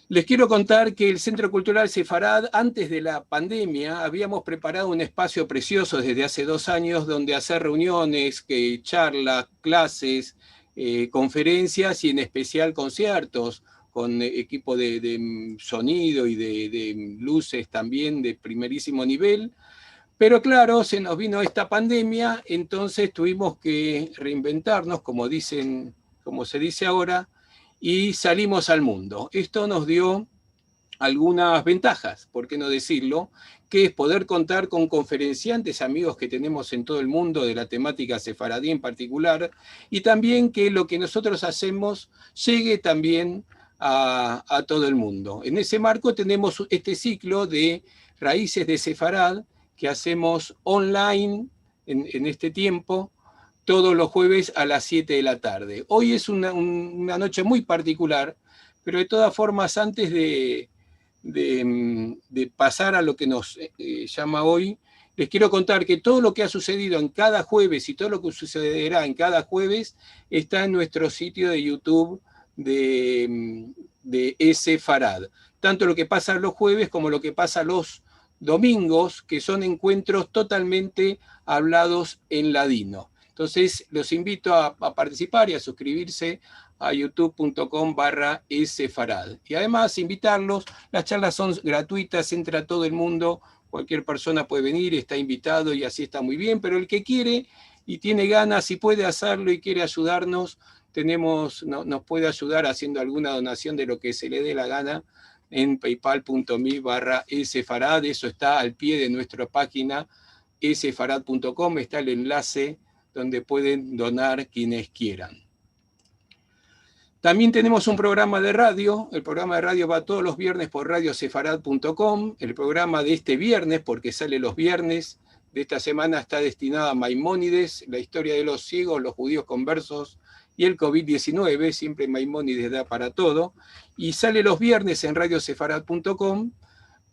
Les quiero contar que el Centro Cultural Sefarad, antes de la pandemia, habíamos preparado un espacio precioso desde hace 2 años donde hacer reuniones, charlas, clases, conferencias y en especial conciertos con equipo de sonido y de luces también de primerísimo nivel. Pero claro, se nos vino esta pandemia, entonces tuvimos que reinventarnos, como se dice ahora, y salimos al mundo. Esto nos dio algunas ventajas, por qué no decirlo, que es poder contar con conferenciantes, amigos que tenemos en todo el mundo de la temática sefaradí en particular, y también que lo que nosotros hacemos llegue también a todo el mundo. En ese marco tenemos este ciclo de Raíces de Sefarad que hacemos online en este tiempo, todos los jueves a las 7 de la tarde. Hoy es una noche muy particular, pero de todas formas, antes de pasar a lo que nos llama hoy, les quiero contar que todo lo que ha sucedido en cada jueves y todo lo que sucederá en cada jueves está en nuestro sitio de YouTube de Sefarad. Tanto lo que pasa los jueves como lo que pasa los domingos, que son encuentros totalmente hablados en ladino. Entonces, los invito a participar y a suscribirse a youtube.com/Sefarad. Y además, invitarlos, las charlas son gratuitas, entra todo el mundo, cualquier persona puede venir, está invitado y así está muy bien, pero el que quiere y tiene ganas y puede hacerlo y quiere ayudarnos, nos puede ayudar haciendo alguna donación de lo que se le dé la gana en paypal.me/Sefarad. Eso está al pie de nuestra página sefarad.com, está el enlace donde pueden donar quienes quieran. También tenemos un programa de radio. El programa de radio va todos los viernes por radiosefarad.com. El programa de este viernes, porque sale los viernes de esta semana, está destinado a Maimónides, la historia de los ciegos, los judíos conversos y el COVID-19. Siempre Maimónides da para todo. Y sale los viernes en radiosefarad.com,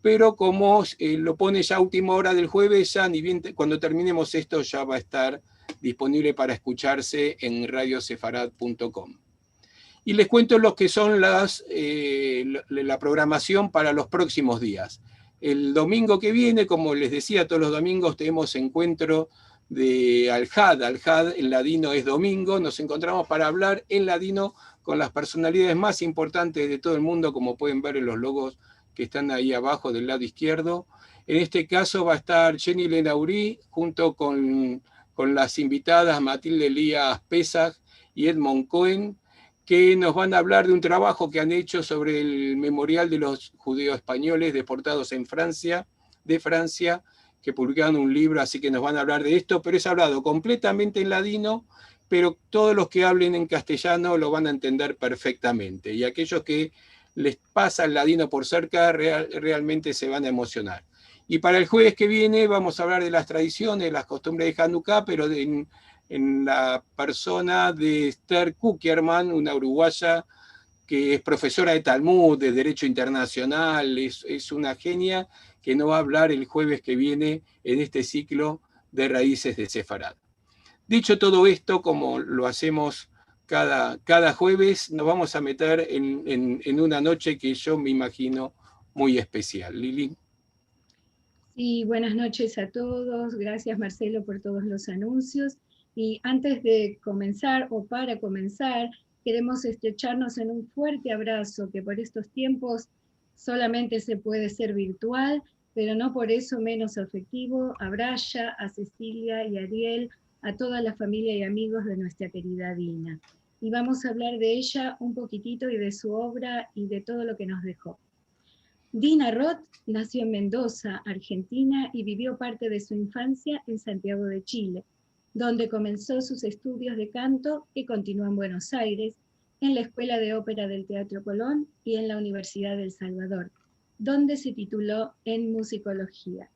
pero como lo pone ya a última hora del jueves, ya ni bien cuando terminemos esto ya va a estar disponible para escucharse en radiosefarad.com. Y les cuento lo que son la programación para los próximos días. El domingo que viene, como les decía, todos los domingos tenemos encuentro de Al-Had. Al-Had en ladino es domingo. Nos encontramos para hablar en ladino con las personalidades más importantes de todo el mundo, como pueden ver en los logos que están ahí abajo del lado izquierdo. En este caso va a estar Jenny Lenaurí junto con las invitadas Matilde Elías Pesach y Edmond Cohen, que nos van a hablar de un trabajo que han hecho sobre el memorial de los judíos españoles deportados en Francia, que publicaron un libro, así que nos van a hablar de esto, pero es hablado completamente en ladino, pero todos los que hablen en castellano lo van a entender perfectamente, y aquellos que les pasa el ladino por cerca realmente se van a emocionar. Y para el jueves que viene vamos a hablar de las tradiciones, las costumbres de Hanukkah, pero en la persona de Esther Kuckerman, una uruguaya que es profesora de Talmud, de Derecho Internacional, es una genia que nos va a hablar el jueves que viene en este ciclo de Raíces de Sefarad. Dicho todo esto, como lo hacemos cada jueves, nos vamos a meter en una noche que yo me imagino muy especial. Lili. Sí, buenas noches a todos. Gracias, Marcelo, por todos los anuncios. Y antes de comenzar, o para comenzar, queremos estrecharnos en un fuerte abrazo que por estos tiempos solamente se puede ser virtual, pero no por eso menos afectivo. A Braya, a Cecilia y a Ariel, a toda la familia y amigos de nuestra querida Dina. Y vamos a hablar de ella un poquitito y de su obra y de todo lo que nos dejó. Dina Roth nació en Mendoza, Argentina, y vivió parte de su infancia en Santiago de Chile, donde comenzó sus estudios de canto y continuó en Buenos Aires, en la Escuela de Ópera del Teatro Colón y en la Universidad del Salvador, donde se tituló en musicología.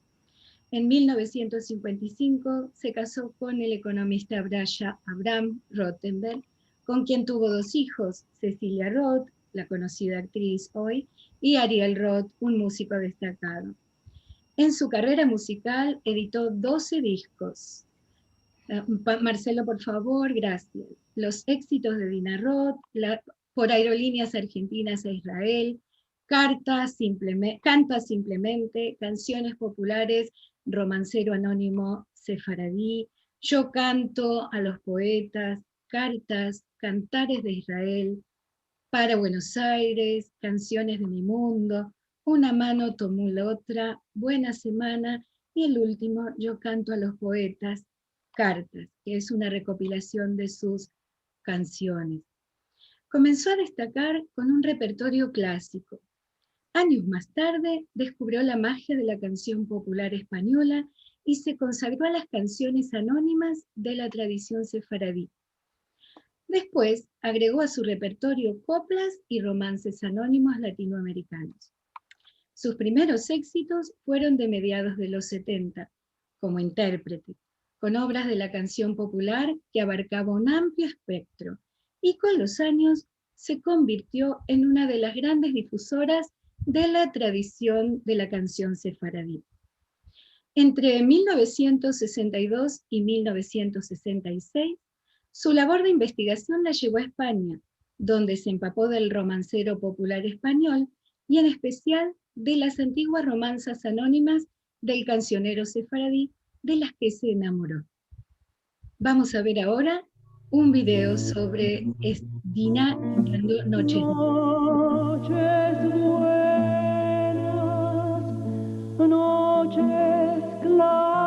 En 1955 se casó con el economista Braya Abraham Rothenberg, con quien tuvo 2 hijos, Cecilia Roth, la conocida actriz hoy, y Ariel Roth, un músico destacado. En su carrera musical editó 12 discos. Marcelo, por favor, gracias. Los éxitos de Dina Roth, por Aerolíneas Argentinas a Israel, Canta simplemente, canciones populares, romancero anónimo sefaradí, yo canto a los poetas, cartas, cantares de Israel, para Buenos Aires, canciones de mi mundo, una mano tomó la otra, buena semana, y el último, yo canto a los poetas, cartas, que es una recopilación de sus canciones. Comenzó a destacar con un repertorio clásico. Años más tarde descubrió la magia de la canción popular española y se consagró a las canciones anónimas de la tradición sefaradí. Después agregó a su repertorio coplas y romances anónimos latinoamericanos. Sus primeros éxitos fueron de mediados de los 70, como intérprete, con obras de la canción popular que abarcaba un amplio espectro, y con los años se convirtió en una de las grandes difusoras de la tradición de la canción sefaradí. Entre 1962 y 1966, su labor de investigación la llevó a España, donde se empapó del romancero popular español y en especial de las antiguas romanzas anónimas del cancionero sefaradí de las que se enamoró. Vamos a ver ahora un video sobre Dina cantando Noches Buenas, Noches Claras.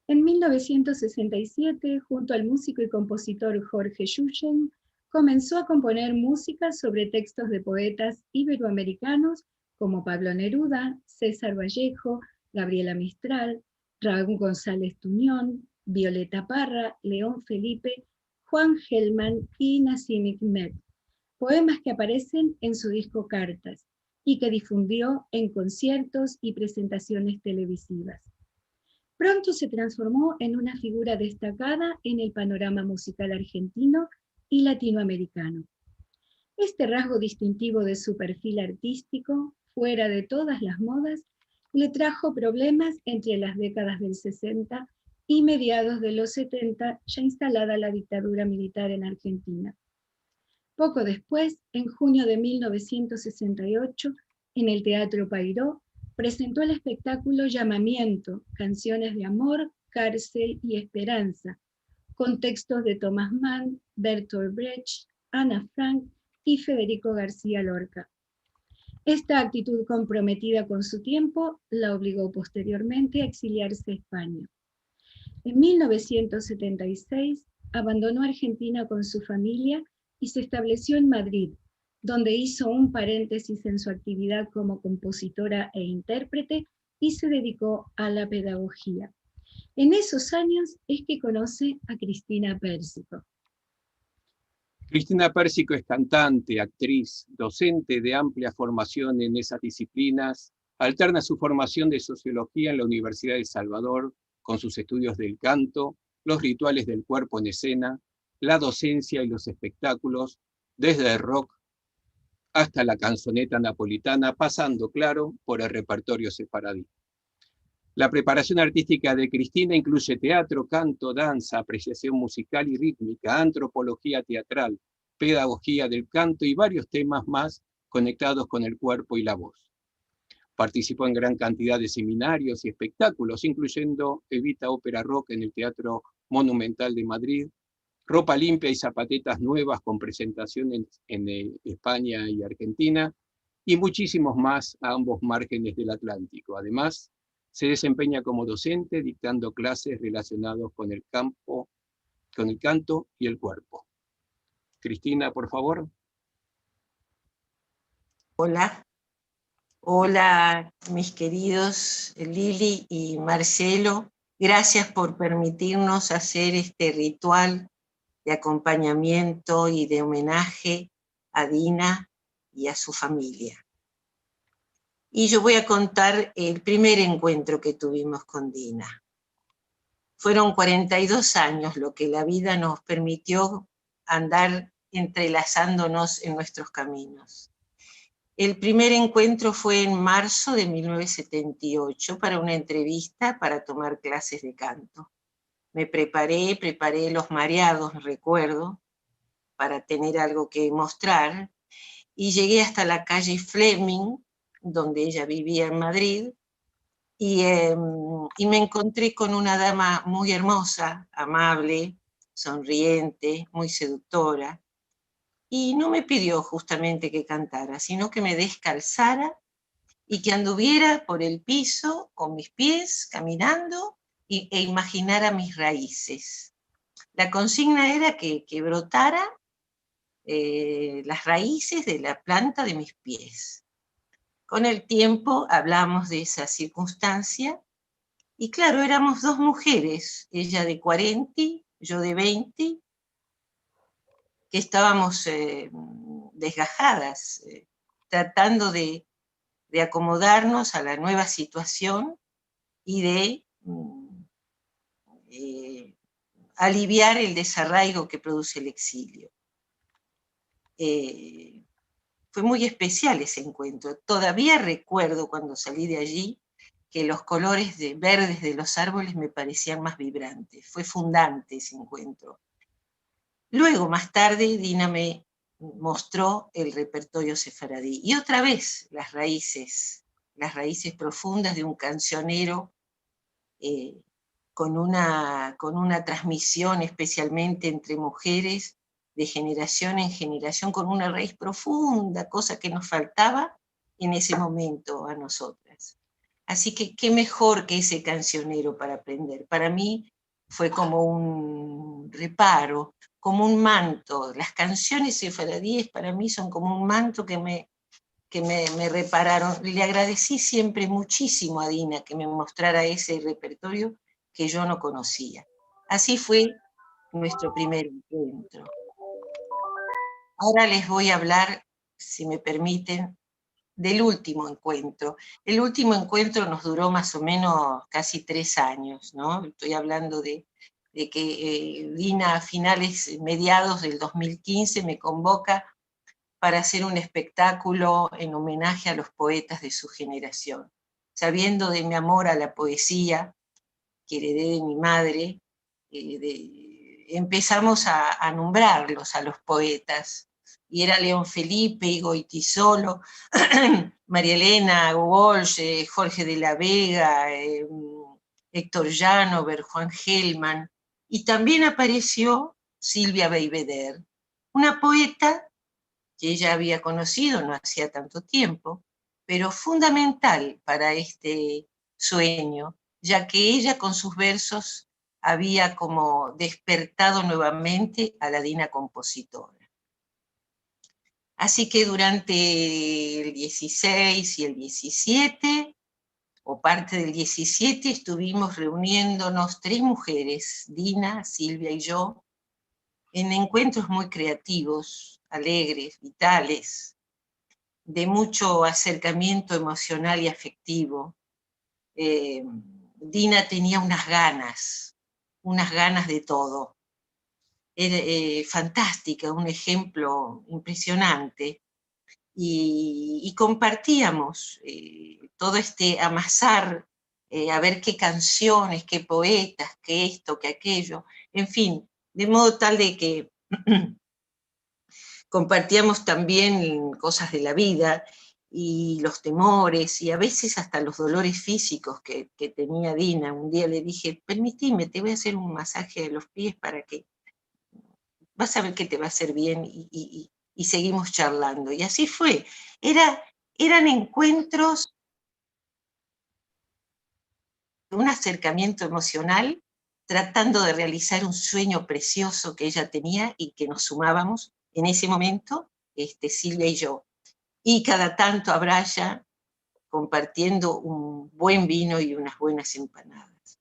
En 1967, junto al músico y compositor Jorge Yuyen, comenzó a componer música sobre textos de poetas iberoamericanos como Pablo Neruda, César Vallejo, Gabriela Mistral, Raúl González Tuñón, Violeta Parra, León Felipe, Juan Gelman y Nassim Hikmet, poemas que aparecen en su disco Cartas y que difundió en conciertos y presentaciones televisivas. Pronto se transformó en una figura destacada en el panorama musical argentino y latinoamericano. Este rasgo distintivo de su perfil artístico, fuera de todas las modas, le trajo problemas entre las décadas del 60 y mediados de los 70, ya instalada la dictadura militar en Argentina. Poco después, en junio de 1968, en el Teatro Payró, presentó el espectáculo Llamamiento, canciones de amor, cárcel y esperanza, con textos de Thomas Mann, Bertolt Brecht, Ana Frank y Federico García Lorca. Esta actitud comprometida con su tiempo la obligó posteriormente a exiliarse a España. En 1976 abandonó Argentina con su familia y se estableció en Madrid, donde hizo un paréntesis en su actividad como compositora e intérprete y se dedicó a la pedagogía. En esos años es que conoce a Cristina Pérsico. Cristina Pérsico es cantante, actriz, docente de amplia formación en esas disciplinas, alterna su formación de sociología en la Universidad de El Salvador con sus estudios del canto, los rituales del cuerpo en escena, la docencia y los espectáculos, desde el rock hasta la canzoneta napolitana, pasando, claro, por el repertorio sefaradí. La preparación artística de Cristina incluye teatro, canto, danza, apreciación musical y rítmica, antropología teatral, pedagogía del canto y varios temas más conectados con el cuerpo y la voz. Participó en gran cantidad de seminarios y espectáculos, incluyendo Evita Ópera Rock en el Teatro Monumental de Madrid, ropa limpia y zapatetas nuevas con presentaciones en España y Argentina, y muchísimos más a ambos márgenes del Atlántico. Además, se desempeña como docente, dictando clases relacionadas con el campo, con el canto y el cuerpo. Cristina, por favor. Hola. Hola, mis queridos Lili y Marcelo. Gracias por permitirnos hacer este ritual de acompañamiento y de homenaje a Dina y a su familia. Y yo voy a contar el primer encuentro que tuvimos con Dina. Fueron 42 años lo que la vida nos permitió andar entrelazándonos en nuestros caminos. El primer encuentro fue en marzo de 1978 para una entrevista para tomar clases de canto. Me preparé los mareados, recuerdo, para tener algo que mostrar, y llegué hasta la calle Fleming, donde ella vivía en Madrid, y me encontré con una dama muy hermosa, amable, sonriente, muy seductora, y no me pidió justamente que cantara, sino que me descalzara y que anduviera por el piso con mis pies, caminando, e imaginara mis raíces. La consigna era que brotara las raíces de la planta de mis pies. Con el tiempo hablamos de esa circunstancia, y claro, éramos dos mujeres, ella de 40, yo de 20, que estábamos desgajadas, tratando de acomodarnos a la nueva situación y de aliviar el desarraigo que produce el exilio. Fue muy especial ese encuentro. Todavía recuerdo cuando salí de allí que los colores verdes de los árboles me parecían más vibrantes. Fue fundante ese encuentro. Luego, más tarde, Dina me mostró el repertorio sefaradí. Y otra vez las raíces profundas de un cancionero con una transmisión especialmente entre mujeres de generación en generación, con una raíz profunda, cosa que nos faltaba en ese momento a nosotras. Así que qué mejor que ese cancionero para aprender. Para mí fue como un reparo, como un manto. Las canciones sefaradíes para mí son como un manto que me repararon. Le agradecí siempre muchísimo a Dina que me mostrara ese repertorio que yo no conocía. Así fue nuestro primer encuentro. Ahora les voy a hablar, si me permiten, del último encuentro. El último encuentro nos duró más o menos casi 3 años, ¿no? Estoy hablando de que Dina a mediados del 2015 me convoca para hacer un espectáculo en homenaje a los poetas de su generación. Sabiendo de mi amor a la poesía, que heredé de mi madre, empezamos a nombrarlos a los poetas. Y era León Felipe, Goytisolo, María Elena Walsh, Jorge de la Vega, Héctor Llanover, Juan Gelman, y también apareció Silvia Beiveder, una poeta que ella había conocido no hacía tanto tiempo, pero fundamental para este sueño, ya que ella con sus versos había como despertado nuevamente a la Dina compositora. Así que durante el 16 y el 17, o parte del 17, estuvimos reuniéndonos 3 mujeres, Dina, Silvia y yo, en encuentros muy creativos, alegres, vitales, de mucho acercamiento emocional y afectivo. Dina tenía unas ganas de todo. Era fantástica, un ejemplo impresionante. Y compartíamos todo este amasar, a ver qué canciones, qué poetas, qué esto, qué aquello, en fin, de modo tal de que compartíamos también cosas de la vida y los temores y a veces hasta los dolores físicos que tenía Dina. Un día le dije, permitime, te voy a hacer un masaje de los pies para que vas a ver que te va a hacer bien y seguimos charlando. Y así fue. Eran encuentros, un acercamiento emocional, tratando de realizar un sueño precioso que ella tenía y que nos sumábamos en ese momento, Silvia y yo. Y cada tanto a Braya compartiendo un buen vino y unas buenas empanadas.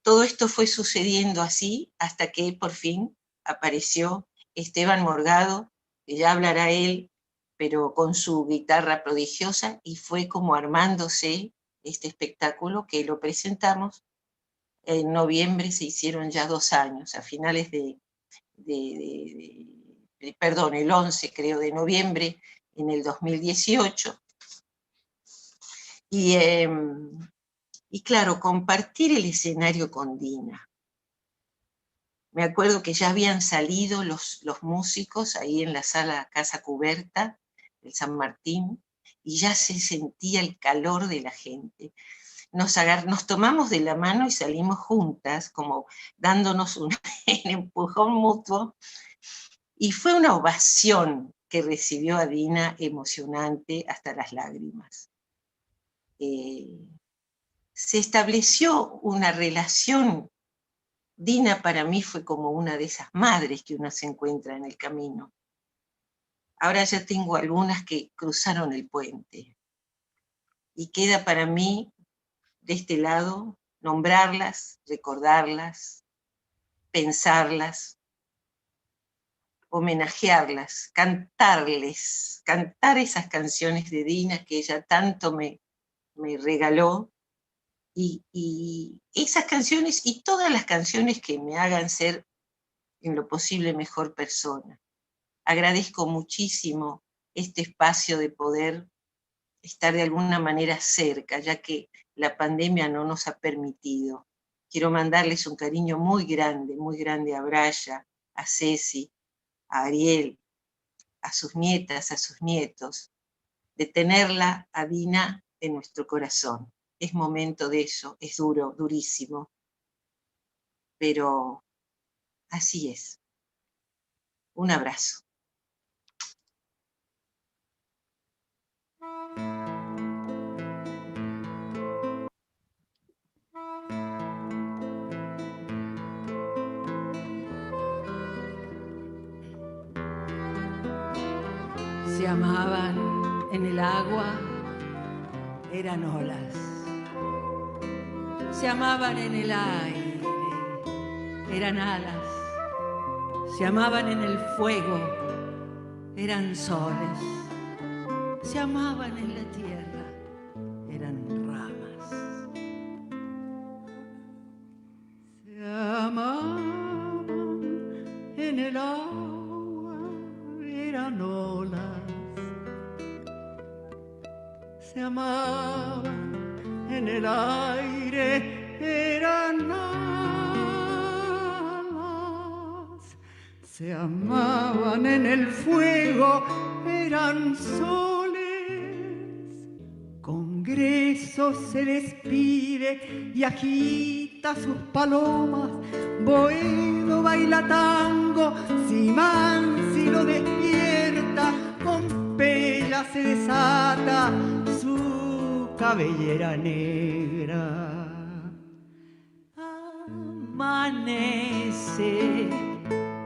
Todo esto fue sucediendo así hasta que por fin apareció Esteban Morgado, que ya hablará él, pero con su guitarra prodigiosa, y fue como armándose este espectáculo que lo presentamos. En noviembre se hicieron ya 2 años, a finales perdón, el 11 creo de noviembre en el 2018. Y claro, compartir el escenario con Dina. Me acuerdo que ya habían salido los músicos ahí en la sala Casa Cubierta del San Martín, y ya se sentía el calor de la gente. Nos tomamos de la mano y salimos juntas, como dándonos un empujón mutuo, y fue una ovación que recibió a Dina emocionante hasta las lágrimas. Se estableció una relación. Dina para mí fue como una de esas madres que uno se encuentra en el camino. Ahora ya tengo algunas que cruzaron el puente. Y queda para mí, de este lado, nombrarlas, recordarlas, pensarlas, homenajearlas, cantar esas canciones de Dina que ella tanto me regaló. Y esas canciones y todas las canciones que me hagan ser en lo posible mejor persona. Agradezco muchísimo este espacio de poder estar de alguna manera cerca, ya que la pandemia no nos ha permitido. Quiero mandarles un cariño muy grande a Braya, a Ceci, a Ariel, a sus nietas, a sus nietos, de tenerla a Dina en nuestro corazón. Es momento de eso, es duro, durísimo, pero así es. Un abrazo. Se amaban en el agua, eran olas. Se amaban en el aire, eran alas. Se amaban en el fuego, eran soles. Se amaban en la tierra, eran ramas. Se amaban en el agua, eran olas. Se amaban en el aire, eran alas. Se amaban en el fuego, eran soles. Congreso se despide y agita sus palomas. Boedo baila tango, Simansi lo despierta. Con Pella se desata su cabellera negra. Amanece,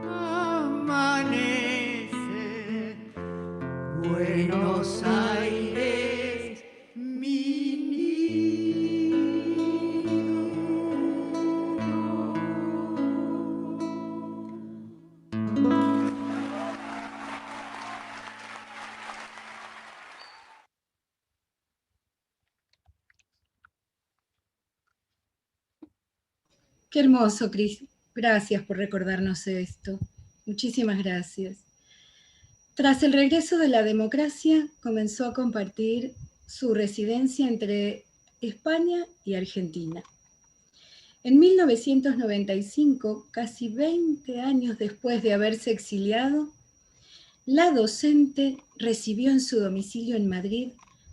amanece, Buenos Aires, mi Qué hermoso, Cris. Gracias por recordarnos esto. Muchísimas gracias. Tras el regreso de la democracia, comenzó a compartir su residencia entre España y Argentina. En 1995, casi 20 años después de haberse exiliado, la docente recibió en su domicilio en Madrid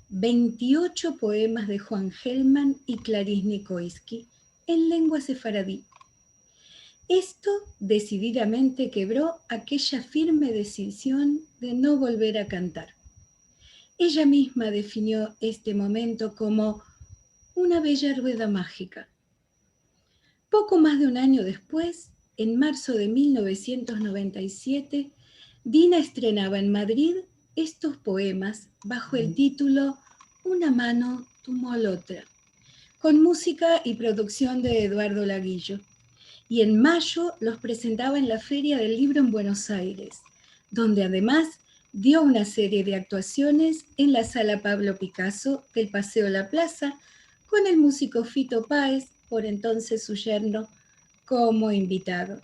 28 poemas de Juan Gelman y Clarice Nikoisky en lengua sefaradí. Esto decididamente quebró aquella firme decisión de no volver a cantar. Ella misma definió este momento como una bella rueda mágica. Poco más de un año después, en marzo de 1997, Dina estrenaba en Madrid estos poemas bajo el título Una mano tomó la otra, con música y producción de Eduardo Laguillo. Y en mayo los presentaba en la Feria del Libro en Buenos Aires, donde además dio una serie de actuaciones en la Sala Pablo Picasso del Paseo La Plaza, con el músico Fito Páez, por entonces su yerno, como invitado.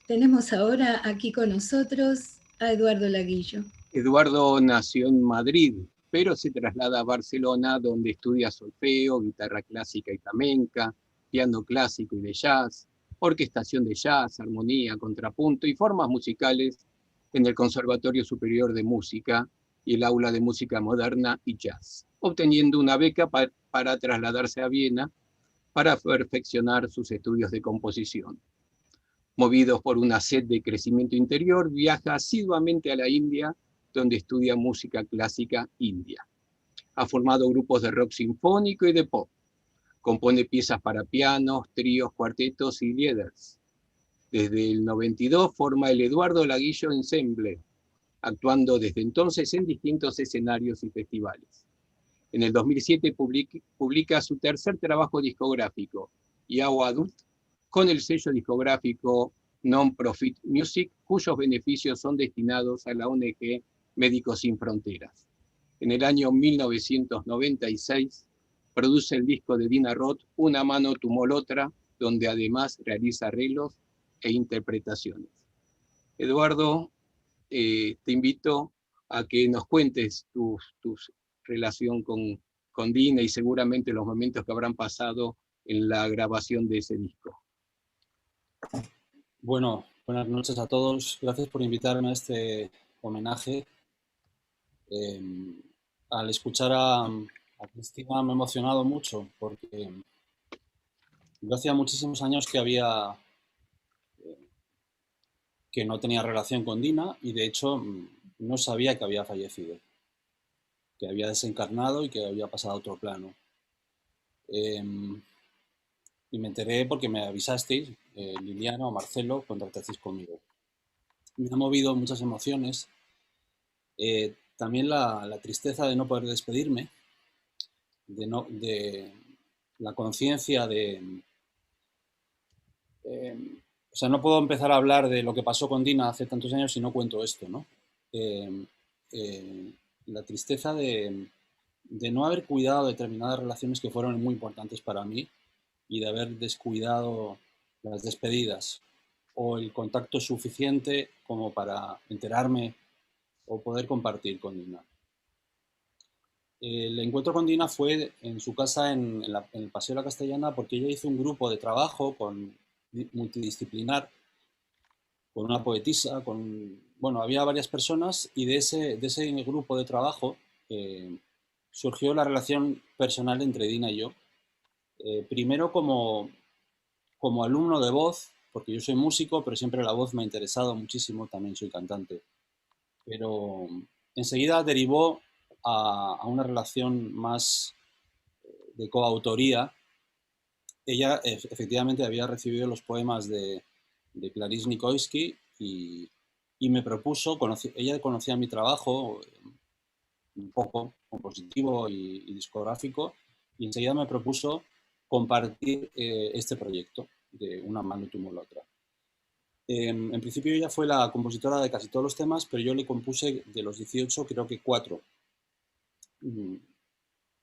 Tenemos ahora aquí con nosotros a Eduardo Laguillo. Eduardo nació en Madrid, pero se traslada a Barcelona, donde estudia solfeo, guitarra clásica y flamenca, piano clásico y de jazz, orquestación de jazz, armonía, contrapunto y formas musicales en el Conservatorio Superior de Música y el Aula de Música Moderna y Jazz, obteniendo una beca para trasladarse a Viena para perfeccionar sus estudios de composición. Movidos por una sed de crecimiento interior, viaja asiduamente a la India, donde estudia música clásica india. Ha formado grupos de rock sinfónico y de pop. Compone piezas para pianos, tríos, cuartetos y lieders. Desde el 92 forma el Eduardo Laguillo Ensemble, actuando desde entonces en distintos escenarios y festivales. En el 2007 publica su tercer trabajo discográfico, Yao Adult, con el sello discográfico Non-Profit Music, cuyos beneficios son destinados a la ONG Médicos Sin Fronteras. En el año 1996 produce el disco de Dina Roth, Una mano tomó la otra, donde además realiza arreglos e interpretaciones. Eduardo, te invito a que nos cuentes tu relación con Dina y seguramente los momentos que habrán pasado en la grabación de ese disco. Bueno, buenas noches a todos. Gracias por invitarme a este homenaje. Al escuchar a Cristina me ha emocionado mucho porque yo hacía muchísimos años que no tenía relación con Dina y de hecho no sabía que había fallecido, que había desencarnado y que había pasado a otro plano. Y me enteré porque me avisasteis, Liliana o Marcelo, contactasteis conmigo. Me ha movido muchas emociones. También la tristeza de no poder despedirme, de la conciencia de... o sea, no puedo empezar a hablar de lo que pasó con Dina hace tantos años si no cuento esto, ¿no? La tristeza de no haber cuidado determinadas relaciones que fueron muy importantes para mí y de haber descuidado las despedidas o el contacto suficiente como para enterarme o poder compartir con Dina. El encuentro con Dina fue en su casa en el Paseo de la Castellana porque ella hizo un grupo de trabajo multidisciplinar con una poetisa, bueno, había varias personas y de ese grupo de trabajo surgió la relación personal entre Dina y yo. Primero como alumno de voz, porque yo soy músico, pero siempre la voz me ha interesado muchísimo, también soy cantante. Pero enseguida derivó a una relación más de coautoría. Ella efectivamente había recibido los poemas de Clarice Nikoitsky y me propuso, ella conocía mi trabajo un poco compositivo y discográfico y enseguida me propuso compartir este proyecto de Una mano tomó la otra. En principio ella fue la compositora de casi todos los temas, pero yo le compuse de los 18 creo que 4.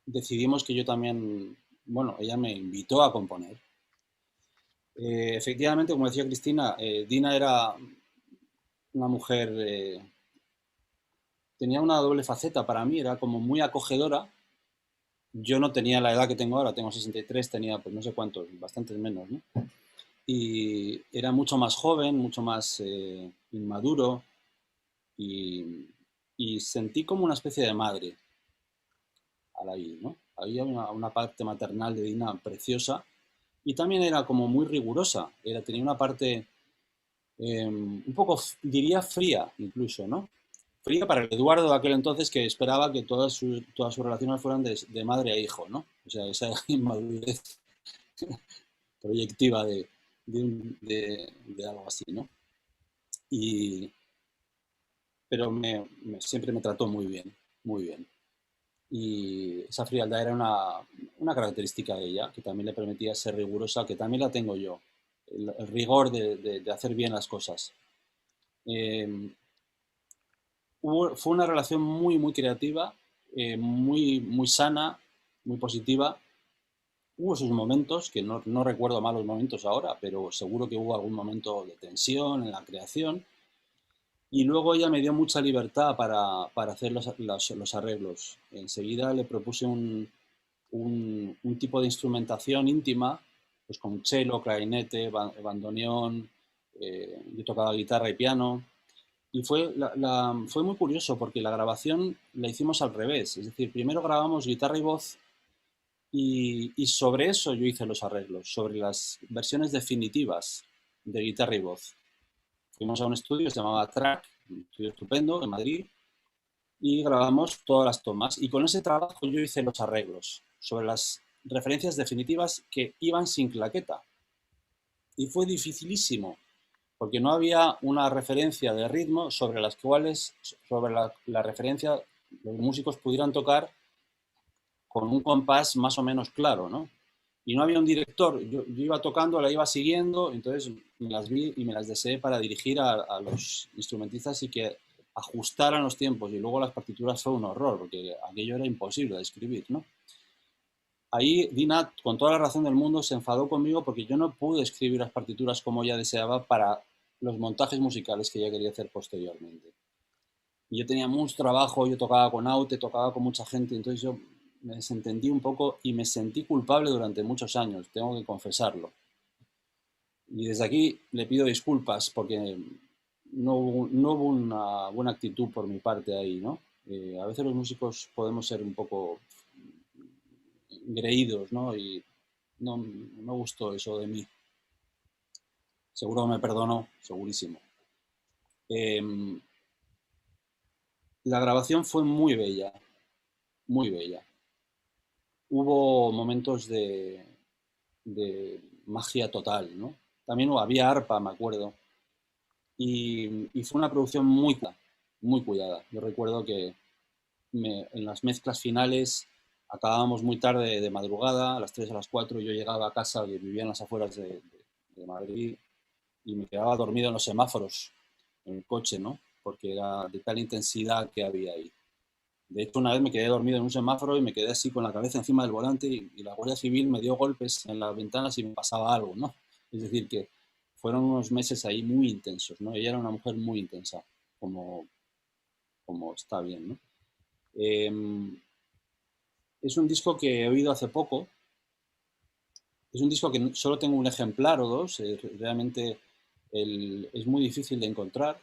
Decidimos que yo también, bueno, ella me invitó a componer. Efectivamente, como decía Cristina, Dina era una mujer, tenía una doble faceta para mí, era como muy acogedora. Yo no tenía la edad que tengo ahora, tengo 63, tenía pues no sé cuántos, bastantes menos, ¿no? Y era mucho más joven, mucho más inmaduro y sentí como una especie de madre a la vida, ¿no? Había una parte maternal de Dina preciosa y también era como muy rigurosa, tenía una parte un poco, diría, fría incluso, ¿no? Fría para el Eduardo de aquel entonces, que esperaba que todas sus relaciones fueran de madre a hijo, ¿no? O sea, esa inmadurez proyectiva de algo así, ¿no? Pero siempre me trató muy bien, muy bien. Y esa frialdad era una característica de ella, que también le permitía ser rigurosa, que también la tengo yo, el rigor de hacer bien las cosas. Fue una relación muy, muy creativa, muy, muy sana, muy positiva. Hubo sus momentos, que no recuerdo malos momentos ahora, pero seguro que hubo algún momento de tensión en la creación. Y luego ella me dio mucha libertad para hacer los arreglos. Enseguida le propuse un tipo de instrumentación íntima, pues con cello, clarinete, bandoneón, yo tocaba guitarra y piano. Y fue muy curioso porque la grabación la hicimos al revés. Es decir, primero grabamos guitarra y voz y sobre eso yo hice los arreglos, sobre las versiones definitivas de guitarra y voz. Fuimos a un estudio que se llamaba Track, un estudio estupendo en Madrid, y grabamos todas las tomas. Y con ese trabajo yo hice los arreglos sobre las referencias definitivas que iban sin claqueta. Y fue dificilísimo, porque no había una referencia de ritmo sobre las cuales, sobre la referencia, los músicos pudieran tocar con un compás más o menos claro, ¿no? Y no había un director, yo iba tocando, la iba siguiendo, entonces me las vi y me las deseé para dirigir a los instrumentistas y que ajustaran los tiempos. Y luego las partituras fue un horror, porque aquello era imposible de escribir, ¿no? Ahí Dina, con toda la razón del mundo, se enfadó conmigo porque yo no pude escribir las partituras como ella deseaba para los montajes musicales que ella quería hacer posteriormente. Y yo tenía mucho trabajo, yo tocaba con Aute, tocaba con mucha gente, entonces yo me desentendí un poco y me sentí culpable durante muchos años, tengo que confesarlo. Y desde aquí le pido disculpas porque no hubo una buena actitud por mi parte ahí, ¿no? A veces los músicos podemos ser un poco engreídos, ¿no? Y no me gustó eso de mí. Seguro que me perdonó, segurísimo. La grabación fue muy bella, muy bella. Hubo momentos de magia total, ¿no? También había arpa, me acuerdo. Y fue una producción muy cuidada. Yo recuerdo que en las mezclas finales acabábamos muy tarde de madrugada, a las 3, a las 4, yo llegaba a casa, que vivía en las afueras de Madrid, y me quedaba dormido en los semáforos, en el coche, ¿no? Porque era de tal intensidad que había ahí. De hecho, una vez me quedé dormido en un semáforo y me quedé así con la cabeza encima del volante y la Guardia Civil me dio golpes en las ventanas y me pasaba algo, ¿no? Es decir, que fueron unos meses ahí muy intensos, ¿no? Ella era una mujer muy intensa, como está bien, ¿no? Es un disco que he oído hace poco. Es un disco que solo tengo un ejemplar o dos. Realmente es muy difícil de encontrar.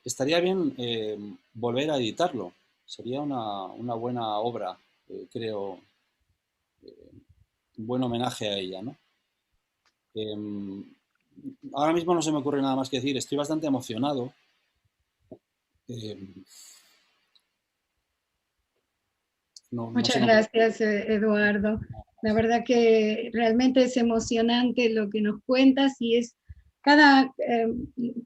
Estaría bien volver a editarlo. Sería una buena obra, creo, un buen homenaje a ella, ¿no? Ahora mismo no se me ocurre nada más que decir. Estoy bastante emocionado. Muchas gracias, Eduardo. La verdad que realmente es emocionante lo que nos cuentas y es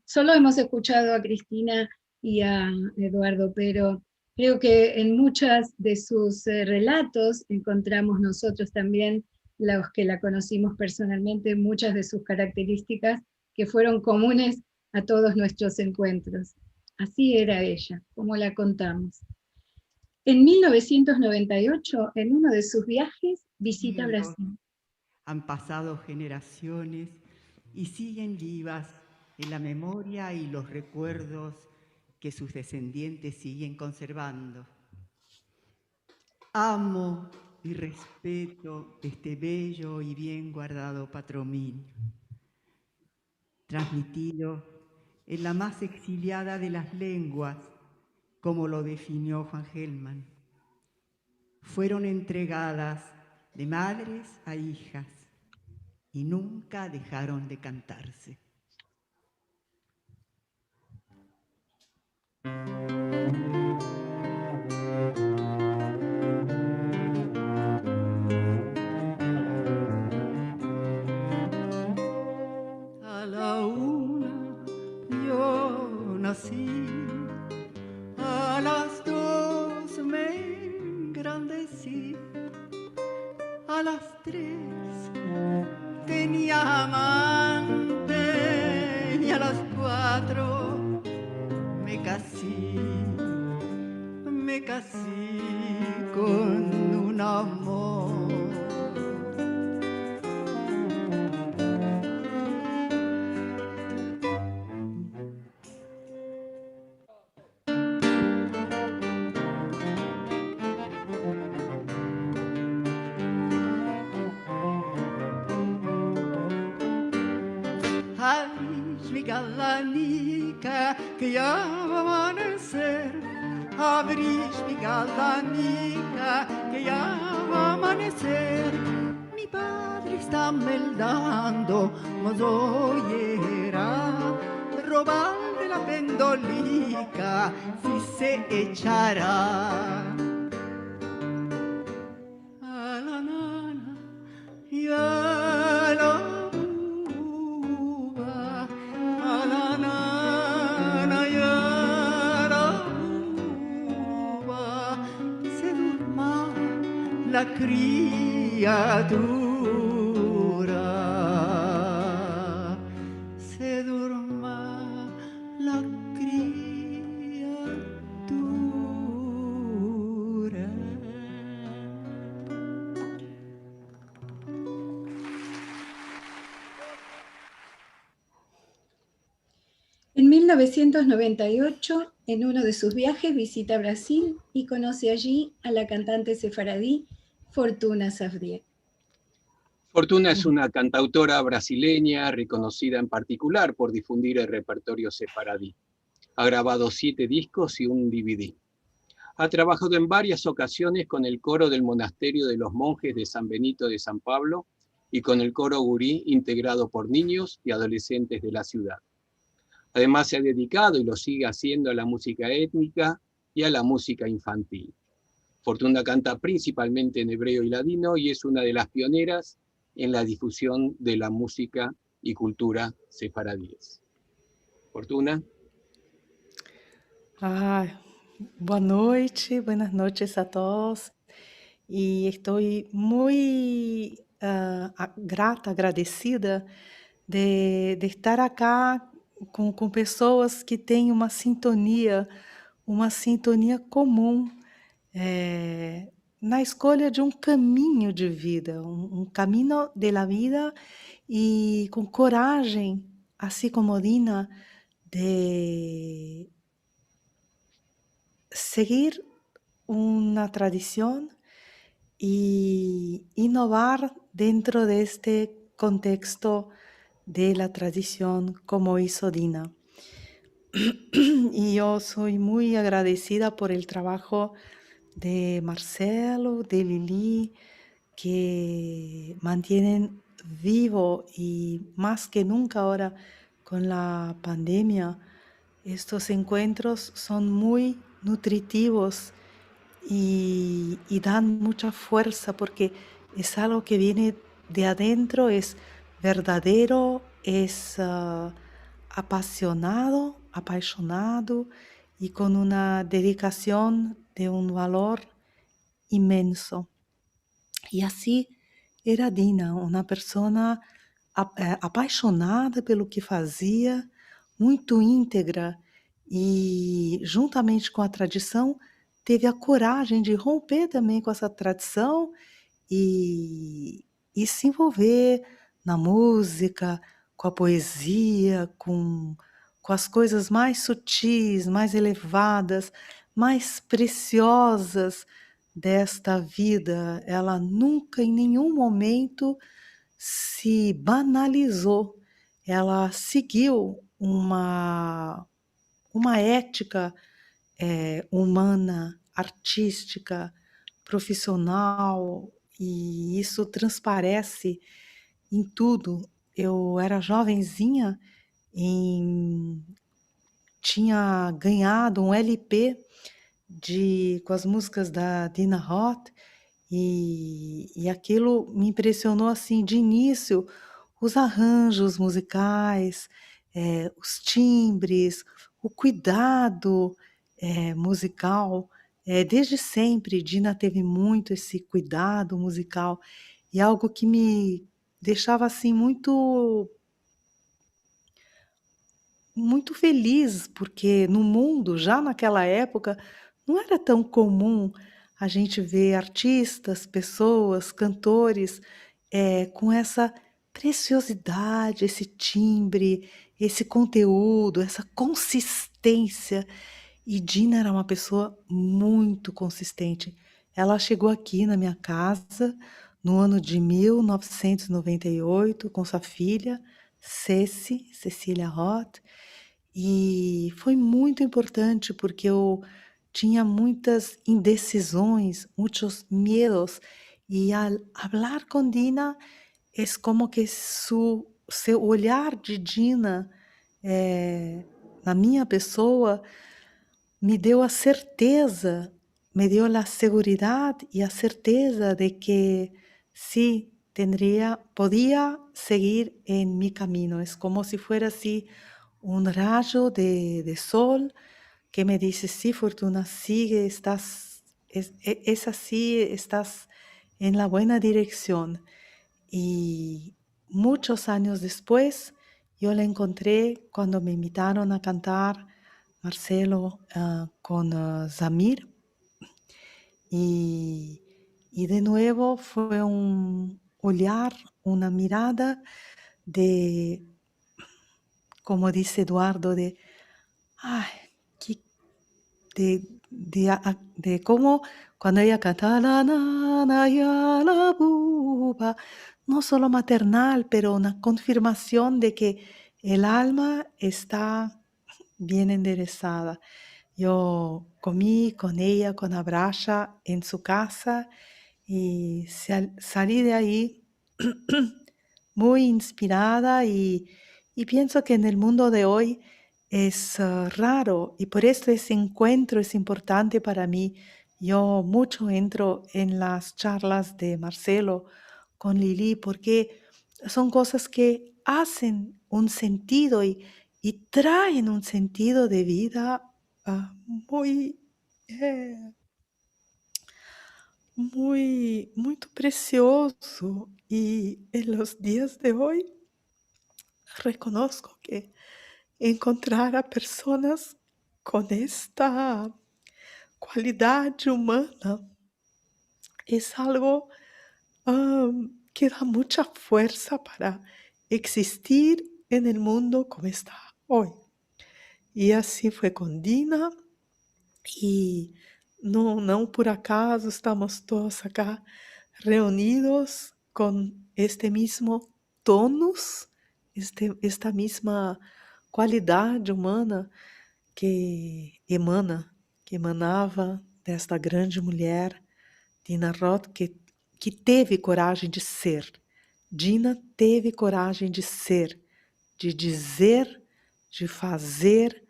solo hemos escuchado a Cristina y a Eduardo, pero creo que en muchos de sus relatos encontramos nosotros también, los que la conocimos personalmente, muchas de sus características que fueron comunes a todos nuestros encuentros. Así era ella, como la contamos. En 1998, en uno de sus viajes, visita Brasil. Han pasado generaciones y siguen vivas en la memoria y los recuerdos que sus descendientes siguen conservando. Amo y respeto este bello y bien guardado patrocinio, transmitido en la más exiliada de las lenguas, como lo definió Juan Gelman. Fueron entregadas de madres a hijas y nunca dejaron de cantarse. nací, a las 2 me engrandecí, a las 3 tenía amante y a las 4 me casé con un amor. Abrís mi galanica que ya va a amanecer, abrís mi galanica que ya va a amanecer. Mi padre está meldando, mas hoy era robar de la pendolica si se echará. A la nana y a la la criatura, se durma la criatura. En 1998, en uno de sus viajes, visita Brasil y conoce allí a la cantante sefaradí Fortuna Safdie. Fortuna es una cantautora brasileña reconocida en particular por difundir el repertorio sefaradí. Ha grabado 7 discos y un DVD. Ha trabajado en varias ocasiones con el coro del monasterio de los monjes de San Benito de San Pablo y con el coro gurí integrado por niños y adolescentes de la ciudad. Además se ha dedicado y lo sigue haciendo a la música étnica y a la música infantil. Fortuna canta principalmente en hebreo y ladino y es una de las pioneras en la difusión de la música y cultura sefaradíes. Fortuna. Boa noite, buenas noches a todos. E estou muito grata, agradecida de estar acá com pessoas que têm uma sintonia comum na escolha de um caminho de vida, um caminho de la vida e com coragem, assim como Dina, de seguir una tradición y innovar dentro de este contexto de la tradición como hizo Dina. Y yo soy muy agradecida por el trabajo de Marcelo, de Lili, que mantienen vivo y más que nunca ahora con la pandemia. Estos encuentros son muy nutritivos y dan mucha fuerza porque es algo que viene de adentro, es verdadero, es apasionado y con una dedicación de un valor inmenso. Y así era Dina, uma pessoa apaixonada pelo que fazia, muito íntegra e, juntamente com a tradição, teve a coragem de romper também com essa tradição e se envolver na música, com a poesia, com as coisas mais sutis, mais elevadas, mais preciosas desta vida. Ela nunca, em nenhum momento, se banalizou. Ela seguiu uma ética humana, artística, profissional, e isso transparece em tudo. Eu era jovenzinha, tinha ganhado um LP com as músicas da Dina Roth, e aquilo me impressionou assim de início, os arranjos musicais, os timbres, o cuidado musical. Desde sempre, Dina teve muito esse cuidado musical, e algo que me deixava assim muito feliz, porque no mundo, já naquela época, não era tão comum a gente ver artistas, pessoas, cantores com essa preciosidade, esse timbre, esse conteúdo, essa consistência. E Dina era uma pessoa muito consistente. Ela chegou aqui na minha casa no ano de 1998 com sua filha, Cecília Roth, e foi muito importante porque eu tinha muitas indecisões, muitos medos, e al hablar com Dina é como que seu olhar de Dina na minha pessoa me deu a certeza, me deu a segurança e a certeza de que sí, podía seguir en mi camino. Es como si fuera así un rayo de sol que me dice, sí, Fortuna, sigue, es así, estás en la buena dirección. Y muchos años después, yo la encontré cuando me invitaron a cantar Marcelo con Zamir. Y de nuevo fue un olhar, una mirada de, como dice Eduardo, de cómo cuando ella canta la nana y a la buba, no solo maternal, pero una confirmación de que el alma está bien enderezada. Yo comí con ella, con Abraxa, en su casa, y salí de ahí muy inspirada, y pienso que en el mundo de hoy es raro, y por eso ese encuentro es importante para mí. Yo mucho entro en las charlas de Marcelo con Lili porque son cosas que hacen un sentido y traen un sentido de vida muy precioso. Y en los días de hoy reconozco que encontrar a personas con esta cualidad humana es algo que da mucha fuerza para existir en el mundo como está hoy. Y así fue con Dina, y no por acaso estamos todos acá reunidos con este mismo tonus, esta misma qualidade humana que emanava desta grande mulher, Dina Roth, que teve coragem de ser. Dina teve coragem de ser, de dizer, de fazer,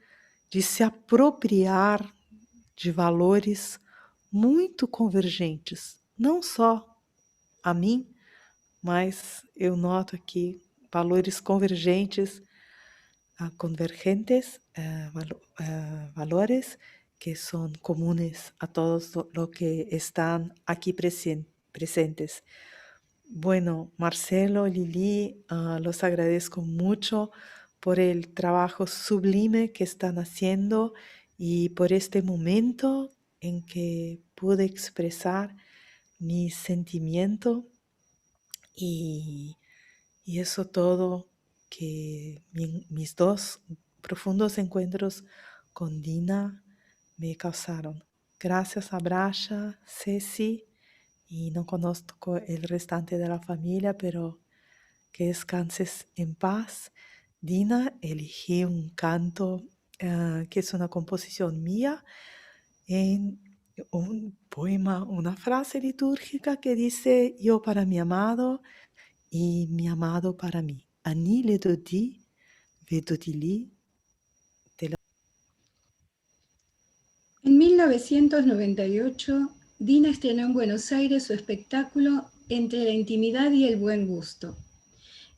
de se apropriar de valores muito convergentes, não só a mim, mas eu noto aqui valores convergentes, convergentes, valores que son comunes a todos los que están aquí presentes. Bueno, Marcelo, Lili, los agradezco mucho por el trabajo sublime que están haciendo y por este momento en que pude expresar mi sentimiento, y eso todo que mis dos profundos encuentros con Dina me causaron. Gracias a Abraxa, Ceci, y no conozco el restante de la familia, pero que descanses en paz. Dina, elegí un canto que es una composición mía, en un poema, una frase litúrgica que dice: yo para mi amado y mi amado para mí. Ani le dodi, vedodili. En 1998, Dina estrenó en Buenos Aires su espectáculo Entre la intimidad y el buen gusto,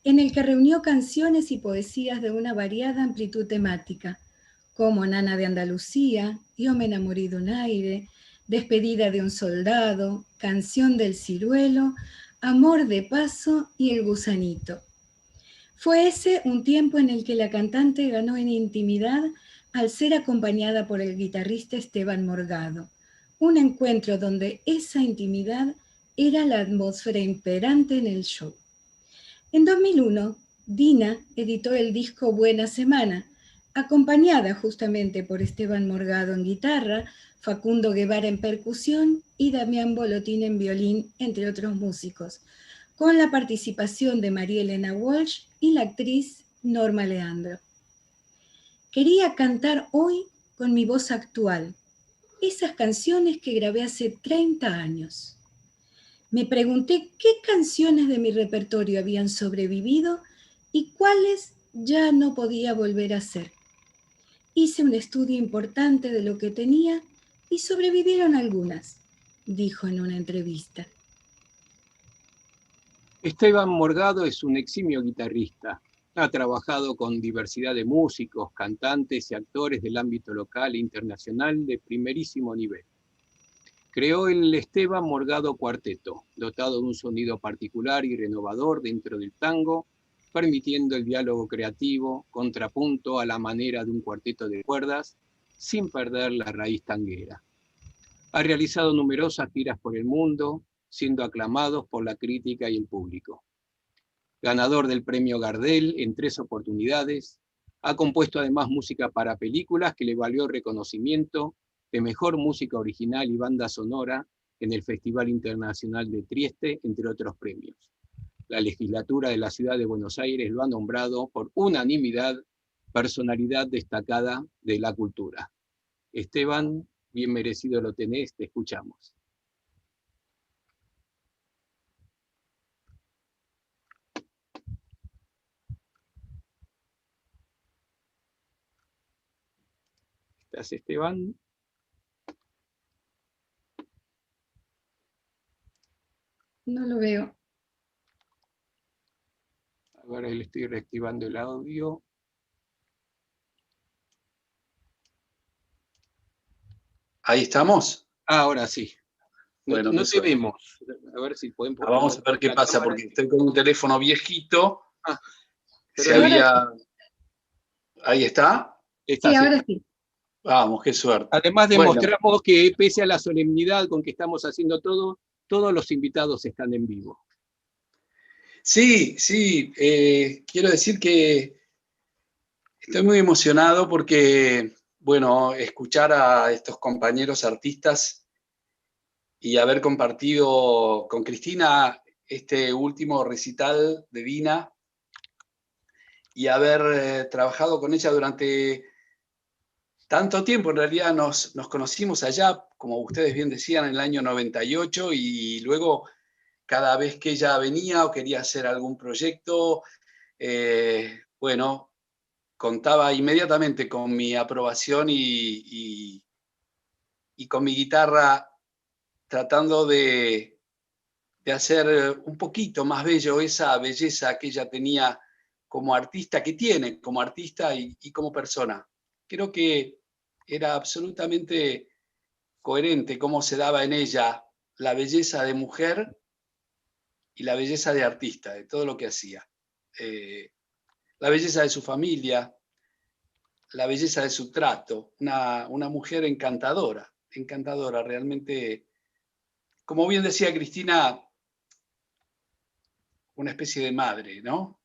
en el que reunió canciones y poesías de una variada amplitud temática, como Nana de Andalucía, Yo me enamoré de un aire, Despedida de un soldado, Canción del ciruelo, Amor de paso y El gusanito. Fue ese un tiempo en el que la cantante ganó en intimidad al ser acompañada por el guitarrista Esteban Morgado, un encuentro donde esa intimidad era la atmósfera imperante en el show. En 2001, Dina editó el disco Buena Semana, acompañada justamente por Esteban Morgado en guitarra, Facundo Guevara en percusión y Damián Bolotín en violín, entre otros músicos, con la participación de María Elena Walsh y la actriz Norma Leandro. Quería cantar hoy con mi voz actual, esas canciones que grabé hace 30 años. Me pregunté qué canciones de mi repertorio habían sobrevivido y cuáles ya no podía volver a hacer. Hice un estudio importante de lo que tenía y sobrevivieron algunas, dijo en una entrevista. Esteban Morgado es un eximio guitarrista. Ha trabajado con diversidad de músicos, cantantes y actores del ámbito local e internacional de primerísimo nivel. Creó el Esteban Morgado Cuarteto, dotado de un sonido particular y renovador dentro del tango, permitiendo el diálogo creativo, contrapunto a la manera de un cuarteto de cuerdas, sin perder la raíz tanguera. Ha realizado numerosas giras por el mundo, siendo aclamados por la crítica y el público. Ganador del premio Gardel en 3 oportunidades, ha compuesto además música para películas que le valió reconocimiento de mejor música original y banda sonora en el Festival Internacional de Trieste, entre otros premios. La legislatura de la ciudad de Buenos Aires lo ha nombrado por unanimidad personalidad destacada de la cultura. Esteban, bien merecido lo tenés, te escuchamos. ¿Estás, Esteban? No lo veo. Ahora le estoy reactivando el audio. Ahí estamos. Ahora sí. Bueno, no te vemos. A ver si podemos. Vamos a ver qué pasa, porque estoy con un teléfono viejito. Ahí está. Sí, ahora sí. Vamos, qué suerte. Además demostramos que pese a la solemnidad con que estamos haciendo todo, todos los invitados están en vivo. Sí, sí. Quiero decir que estoy muy emocionado porque, bueno, escuchar a estos compañeros artistas y haber compartido con Cristina este último recital de Dina y haber trabajado con ella durante tanto tiempo. En realidad nos conocimos allá, como ustedes bien decían, en el año 98, y luego cada vez que ella venía o quería hacer algún proyecto, bueno, contaba inmediatamente con mi aprobación y con mi guitarra, tratando de hacer un poquito más bello esa belleza que ella tenía como artista, que tiene como artista y como persona. Creo que era absolutamente coherente cómo se daba en ella la belleza de mujer y la belleza de artista, de todo lo que hacía. La belleza de su familia, la belleza de su trato, una mujer encantadora, encantadora, realmente, como bien decía Cristina, una especie de madre, ¿no?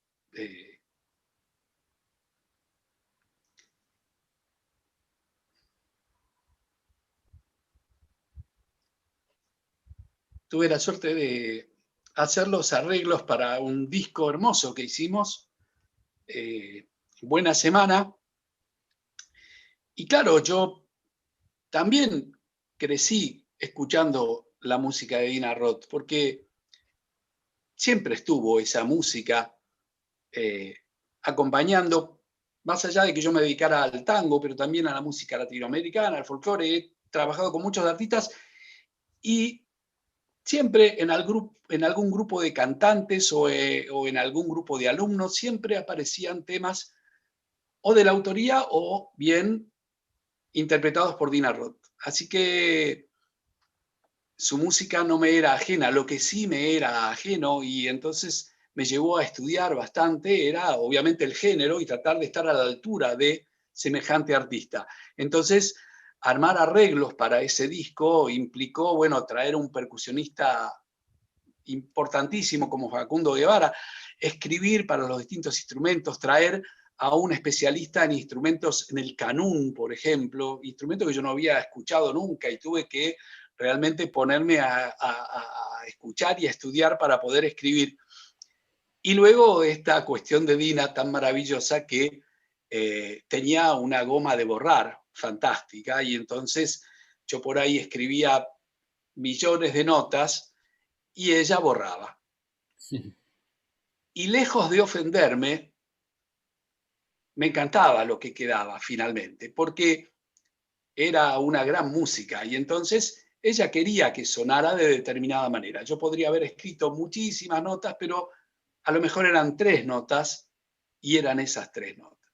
Tuve la suerte de hacer los arreglos para un disco hermoso que hicimos, Buena Semana. Y claro, yo también crecí escuchando la música de Dina Roth, porque siempre estuvo esa música acompañando, más allá de que yo me dedicara al tango, pero también a la música latinoamericana, al folclore. He trabajado con muchos artistas y siempre en algún grupo de cantantes o en algún grupo de alumnos siempre aparecían temas o de la autoría o bien interpretados por Dina Roth. Así que su música no me era ajena, lo que sí me era ajeno, y entonces me llevó a estudiar bastante, era obviamente el género y tratar de estar a la altura de semejante artista. Entonces, armar arreglos para ese disco implicó, bueno, traer un percusionista importantísimo como Facundo Guevara, escribir para los distintos instrumentos, traer a un especialista en instrumentos, en el canún, por ejemplo, instrumento que yo no había escuchado nunca y tuve que realmente ponerme a escuchar y a estudiar para poder escribir. Y luego esta cuestión de Dina tan maravillosa que tenía una goma de borrar fantástica, y entonces yo por ahí escribía millones de notas y ella borraba. Sí. Y lejos de ofenderme, me encantaba lo que quedaba finalmente, porque era una gran música y entonces ella quería que sonara de determinada manera. Yo podría haber escrito muchísimas notas, pero a lo mejor eran 3 notas y eran esas 3 notas.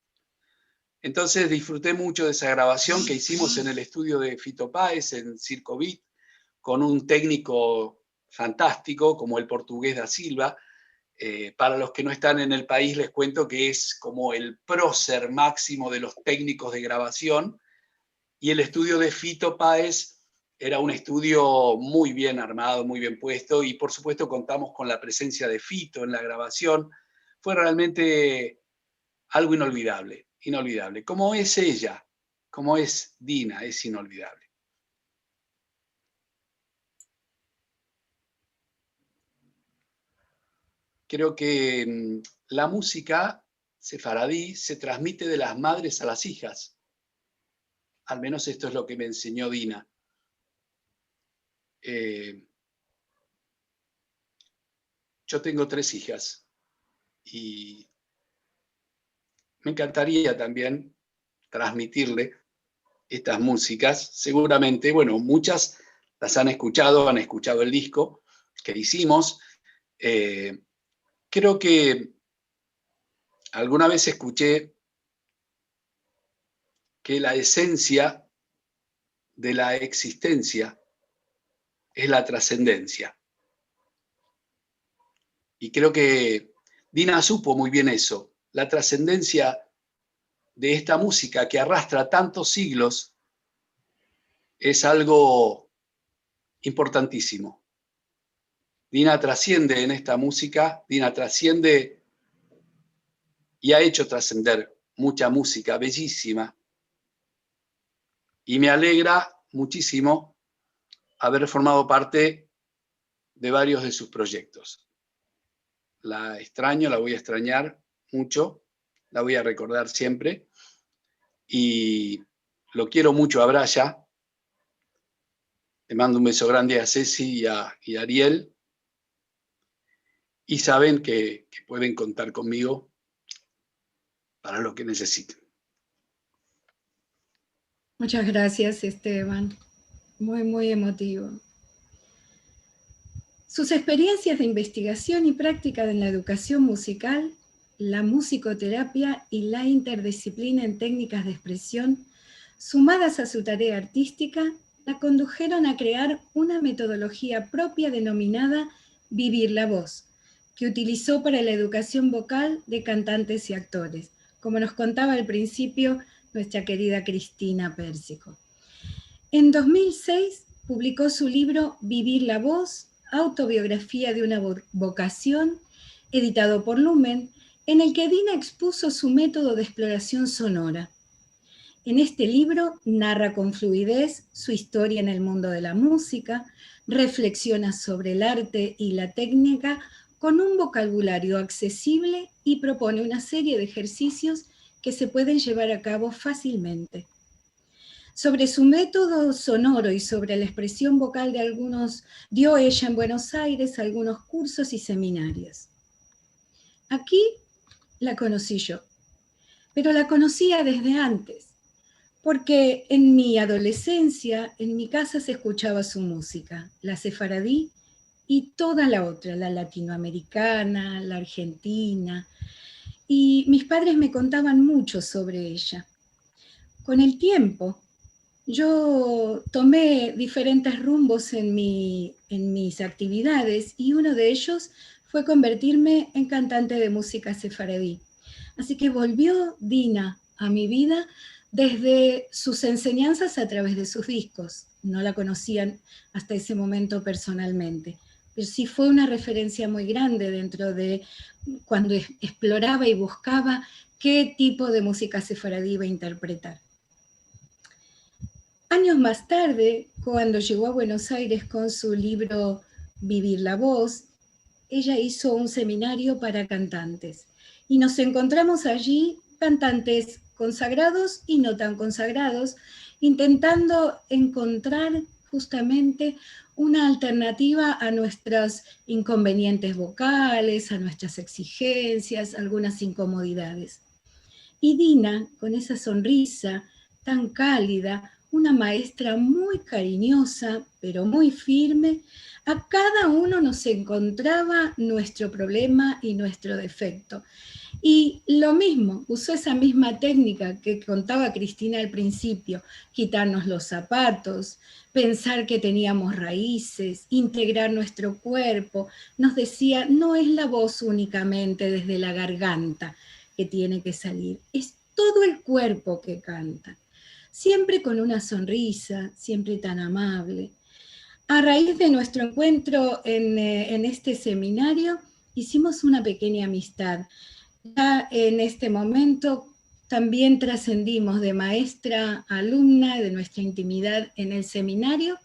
Entonces disfruté mucho de esa grabación que hicimos en el estudio de Fito Páez, en Circo Beat, con un técnico fantástico como el portugués da Silva. Para los que no están en el país les cuento que es como el prócer máximo de los técnicos de grabación, y el estudio de Fito Páez era un estudio muy bien armado, muy bien puesto, y por supuesto contamos con la presencia de Fito en la grabación. Fue realmente algo inolvidable, inolvidable. Como es ella, como es Dina, es inolvidable. Creo que la música sefaradí se transmite de las madres a las hijas. Al menos esto es lo que me enseñó Dina. Yo tengo 3 hijas y me encantaría también transmitirle estas músicas. Seguramente, bueno, muchas las han escuchado el disco que hicimos. Creo que alguna vez escuché que la esencia de la existencia es la trascendencia. Y creo que Dina supo muy bien eso, la trascendencia de esta música que arrastra tantos siglos es algo importantísimo. Dina trasciende en esta música, Dina trasciende y ha hecho trascender mucha música bellísima. Y me alegra muchísimo haber formado parte de varios de sus proyectos. La extraño, la voy a extrañar mucho, la voy a recordar siempre. Y lo quiero mucho a Braya. Le mando un beso grande a Ceci y a Ariel. Y saben que pueden contar conmigo para lo que necesiten. Muchas gracias, Esteban. Muy, muy emotivo. Sus experiencias de investigación y práctica en la educación musical, la musicoterapia y la interdisciplina en técnicas de expresión, sumadas a su tarea artística, la condujeron a crear una metodología propia denominada Vivir la Voz, que utilizó para la educación vocal de cantantes y actores, como nos contaba al principio nuestra querida Cristina Pérsico. En 2006 publicó su libro Vivir la Voz, autobiografía de una vocación, editado por Lumen, en el que Dina expuso su método de exploración sonora. En este libro narra con fluidez su historia en el mundo de la música, reflexiona sobre el arte y la técnica con un vocabulario accesible y propone una serie de ejercicios que se pueden llevar a cabo fácilmente. Sobre su método sonoro y sobre la expresión vocal de algunos, dio ella en Buenos Aires algunos cursos y seminarios. Aquí la conocí yo, pero la conocía desde antes, porque en mi adolescencia, en mi casa se escuchaba su música, la sefaradí y toda la otra, la latinoamericana, la argentina, y mis padres me contaban mucho sobre ella. Con el tiempo, yo tomé diferentes rumbos en mis actividades y uno de ellos fue convertirme en cantante de música sefaradí. Así que volvió Dina a mi vida desde sus enseñanzas a través de sus discos. No la conocían hasta ese momento personalmente, pero sí fue una referencia muy grande dentro de cuando exploraba y buscaba qué tipo de música sefaradí iba a interpretar. Años más tarde, cuando llegó a Buenos Aires con su libro Vivir la Voz, ella hizo un seminario para cantantes. Y nos encontramos allí cantantes consagrados y no tan consagrados, intentando encontrar justamente una alternativa a nuestros inconvenientes vocales, a nuestras exigencias, algunas incomodidades. Y Dina, con esa sonrisa tan cálida, una maestra muy cariñosa, pero muy firme, a cada uno nos encontraba nuestro problema y nuestro defecto. Y lo mismo, usó esa misma técnica que contaba Cristina al principio, quitarnos los zapatos, pensar que teníamos raíces, integrar nuestro cuerpo. Nos decía, no es la voz únicamente desde la garganta que tiene que salir, es todo el cuerpo que canta. Siempre con una sonrisa, siempre tan amable. A raíz de nuestro encuentro en este seminario, hicimos una pequeña amistad. Ya en este momento también trascendimos de maestra a alumna, de nuestra intimidad en el seminario,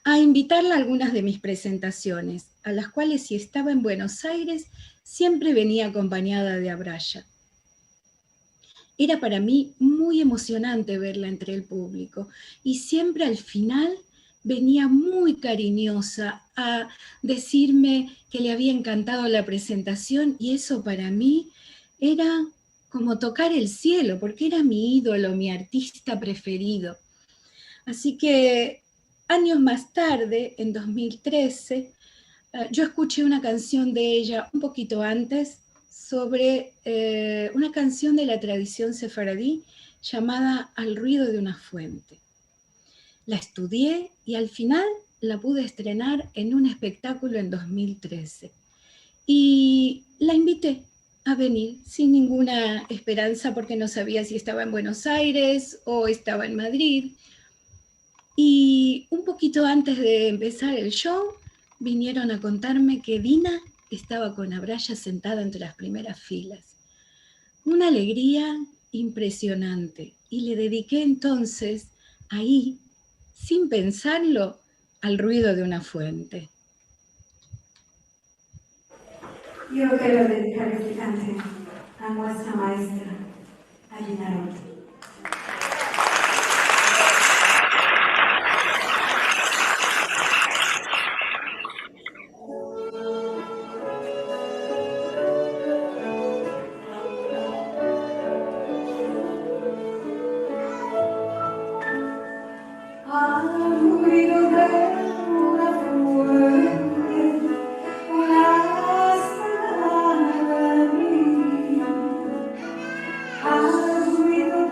a invitarla a algunas de mis presentaciones, a las cuales si estaba en Buenos Aires, siempre venía acompañada de Abraya. Era para mí muy emocionante verla entre el público y siempre al final venía muy cariñosa a decirme que le había encantado la presentación y eso para mí era como tocar el cielo porque era mi ídolo, mi artista preferido. Así que años más tarde, en 2013, yo escuché una canción de ella un poquito antes sobre una canción de la tradición sefaradí llamada Al ruido de una fuente. La estudié y al final la pude estrenar en un espectáculo en 2013. Y la invité a venir sin ninguna esperanza porque no sabía si estaba en Buenos Aires o estaba en Madrid. Y un poquito antes de empezar el show, vinieron a contarme que Dina estaba con Abraya sentada entre las primeras filas. Una alegría impresionante. Y le dediqué entonces, ahí, sin pensarlo, al ruido de una fuente. Yo quiero dedicar este canto a nuestra maestra, a Dina Roth. Al ruido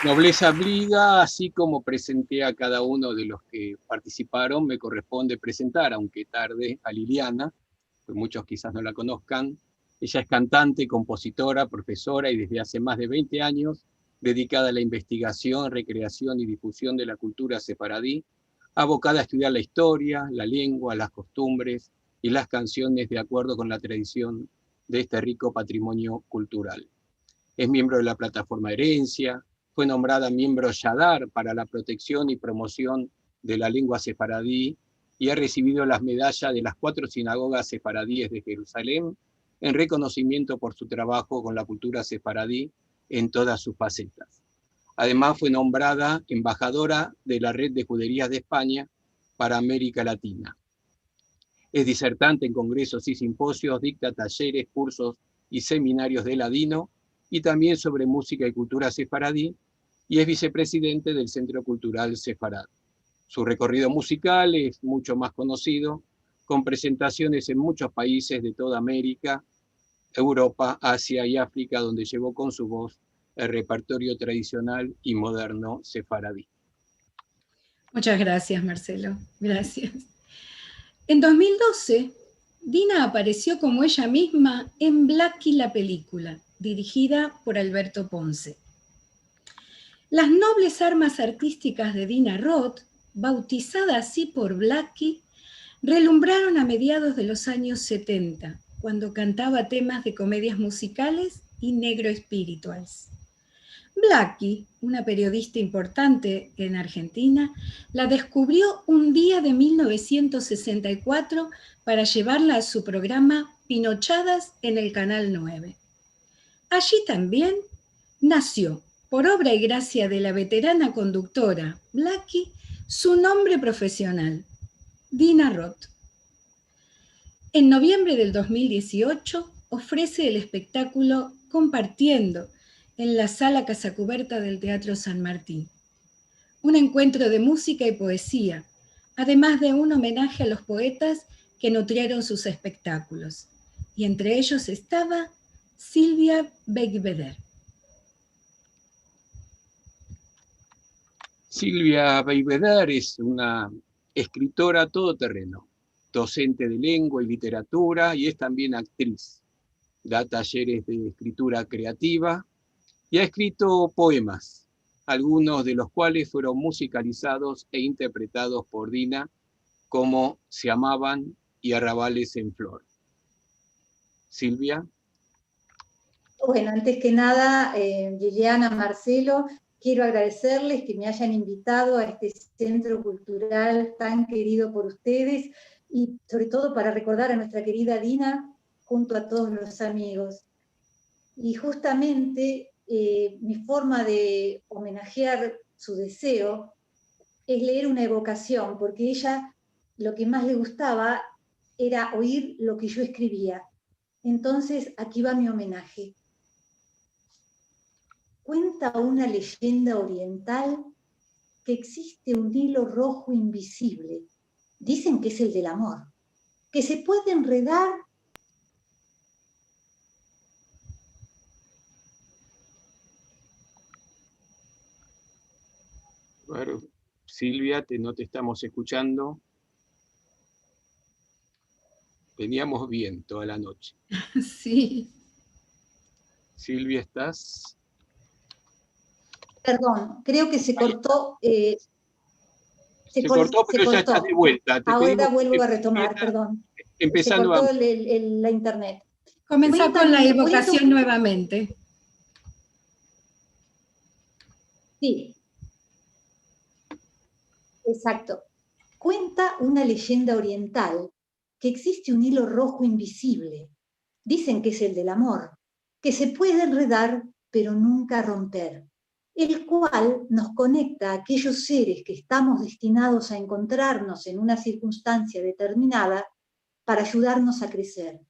Nobleza obliga, así como presenté a cada uno de los que participaron, me corresponde presentar, aunque tarde, a Liliana, pues muchos quizás no la conozcan. Ella es cantante, compositora, profesora y desde hace más de 20 años dedicada a la investigación, recreación y difusión de la cultura sefaradí, abocada a estudiar la historia, la lengua, las costumbres y las canciones de acuerdo con la tradición de este rico patrimonio cultural. Es miembro de la plataforma Herencia, fue nombrada miembro Yadar para la protección y promoción de la lengua sefaradí y ha recibido las medallas de las 4 sinagogas sefaradíes de Jerusalén en reconocimiento por su trabajo con la cultura sefaradí en todas sus facetas. Además fue nombrada embajadora de la Red de Juderías de España para América Latina. Es disertante en congresos y simposios, dicta talleres, cursos y seminarios de ladino y también sobre música y cultura sefaradí, y es vicepresidente del Centro Cultural Sefarad. Su recorrido musical es mucho más conocido, con presentaciones en muchos países de toda América, Europa, Asia y África, donde llevó con su voz el repertorio tradicional y moderno sefaradí. Muchas gracias, Marcelo. Gracias. En 2012, Dina apareció como ella misma en Blackie la película, dirigida por Alberto Ponce. Las nobles armas artísticas de Dina Roth, bautizada así por Blackie, relumbraron a mediados de los años 70, cuando cantaba temas de comedias musicales y negro spirituals. Blackie, una periodista importante en Argentina, la descubrió un día de 1964 para llevarla a su programa Pinochadas en el Canal 9. Allí también nació, por obra y gracia de la veterana conductora Blackie, su nombre profesional, Dina Roth. En noviembre del 2018 ofrece el espectáculo Compartiendo en la Sala Casacuberta del Teatro San Martín. Un encuentro de música y poesía, además de un homenaje a los poetas que nutrieron sus espectáculos. Y entre ellos estaba Silvia Beigbeder. Silvia Beigbeder es una escritora todoterreno, docente de lengua y literatura y es también actriz. Da talleres de escritura creativa y ha escrito poemas, algunos de los cuales fueron musicalizados e interpretados por Dina, como Se amaban y Arrabales en flor. Silvia. Bueno, antes que nada, Liliana, Marcelo, quiero agradecerles que me hayan invitado a este centro cultural tan querido por ustedes y sobre todo para recordar a nuestra querida Dina junto a todos los amigos. Y justamente mi forma de homenajear su deseo es leer una evocación, porque ella lo que más le gustaba era oír lo que yo escribía. Entonces aquí va mi homenaje. Cuenta una leyenda oriental que existe un hilo rojo invisible, dicen que es el del amor, que se puede enredar Bueno, Silvia, no te estamos escuchando. Veníamos bien toda la noche. Sí. Silvia, ¿estás? Perdón, creo que se cortó. Se cortó, pero ya estás de vuelta. Ahora vuelvo a retomar, perdón. Empezando se cortó la internet. Comenzó con la evocación nuevamente. Sí. Exacto. Cuenta una leyenda oriental que existe un hilo rojo invisible. Dicen que es el del amor, que se puede enredar pero nunca romper, el cual nos conecta a aquellos seres que estamos destinados a encontrarnos en una circunstancia determinada para ayudarnos a crecer.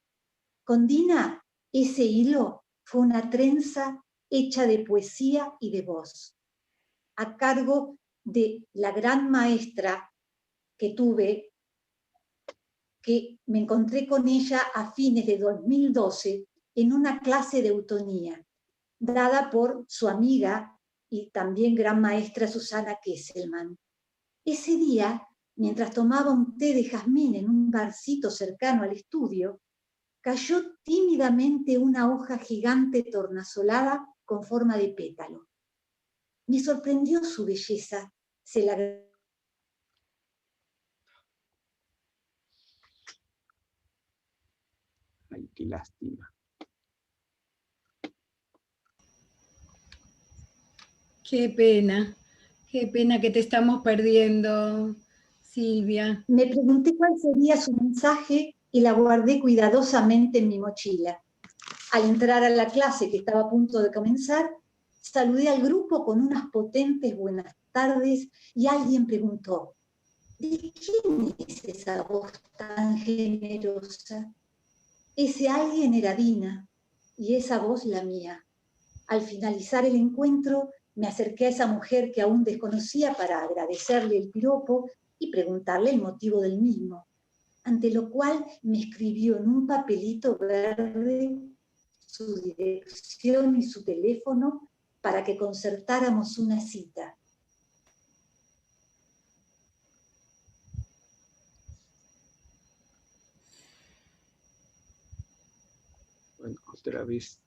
Con Dina, ese hilo fue una trenza hecha de poesía y de voz, a cargo de la gran maestra que tuve, que me encontré con ella a fines de 2012 en una clase de eutonía, dada por su amiga y también gran maestra Susana Kesselman. Ese día, mientras tomaba un té de jazmín en un barcito cercano al estudio, cayó tímidamente una hoja gigante tornasolada con forma de pétalo. Me sorprendió su belleza, se la... Ay, qué lástima. Qué pena que te estamos perdiendo, Silvia. Me pregunté cuál sería su mensaje y la guardé cuidadosamente en mi mochila. Al entrar a la clase, que estaba a punto de comenzar, saludé al grupo con unas potentes buenas tardes y alguien preguntó, ¿de quién es esa voz tan generosa? Ese alguien era Dina y esa voz la mía. Al finalizar el encuentro, me acerqué a esa mujer que aún desconocía para agradecerle el piropo y preguntarle el motivo del mismo, ante lo cual me escribió en un papelito verde su dirección y su teléfono para que concertáramos una cita. Bueno, otra vez.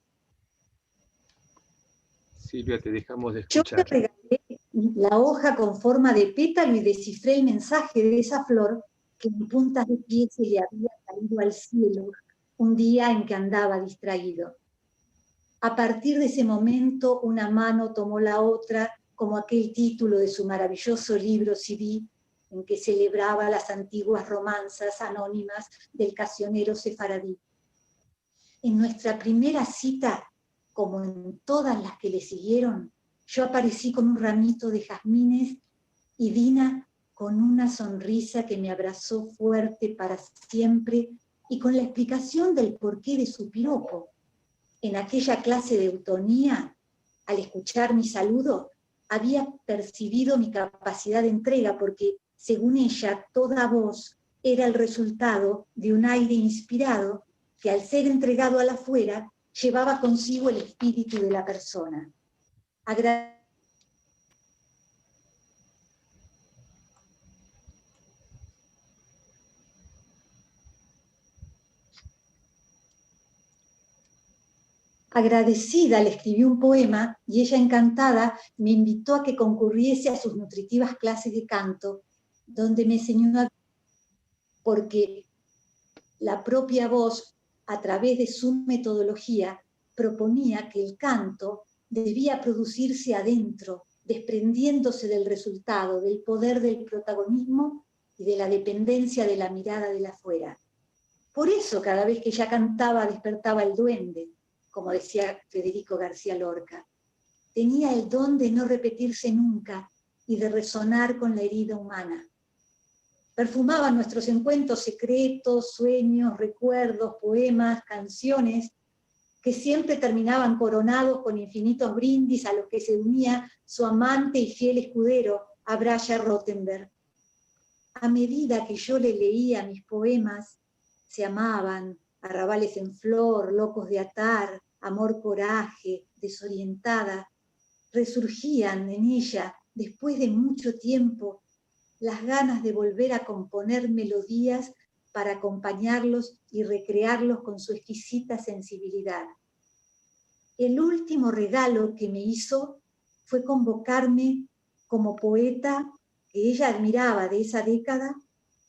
Silvia, te dejamos de Yo escuchar. le regalé la hoja con forma de pétalo y descifré el mensaje de esa flor que en puntas de pie se le había caído al cielo un día en que andaba distraído. A partir de ese momento, una mano tomó la otra, como aquel título de su maravilloso libro CD, en que celebraba las antiguas romanzas anónimas del cancionero sefaradí. En nuestra primera cita, como en todas las que le siguieron, yo aparecí con un ramito de jazmines y Dina con una sonrisa que me abrazó fuerte para siempre y con la explicación del porqué de su piropo. En aquella clase de eutonía, al escuchar mi saludo, había percibido mi capacidad de entrega porque, según ella, toda voz era el resultado de un aire inspirado que al ser entregado al afuera llevaba consigo el espíritu de la persona. Agradecida le escribí un poema y ella, encantada, me invitó a que concurriese a sus nutritivas clases de canto, donde me enseñó a... porque la propia voz, a través de su metodología, proponía que el canto debía producirse adentro, desprendiéndose del resultado, del poder del protagonismo y de la dependencia de la mirada del afuera. Por eso, cada vez que ella cantaba, despertaba el duende, como decía Federico García Lorca. Tenía el don de no repetirse nunca y de resonar con la herida humana. Perfumaba nuestros encuentros secretos, sueños, recuerdos, poemas, canciones, que siempre terminaban coronados con infinitos brindis a los que se unía su amante y fiel escudero, Abraya Rottenberg. A medida que yo le leía mis poemas, se amaban, arrabales en flor, locos de atar, amor coraje, desorientada, resurgían en ella, después de mucho tiempo, las ganas de volver a componer melodías para acompañarlos y recrearlos con su exquisita sensibilidad. El último regalo que me hizo fue convocarme como poeta que ella admiraba de esa década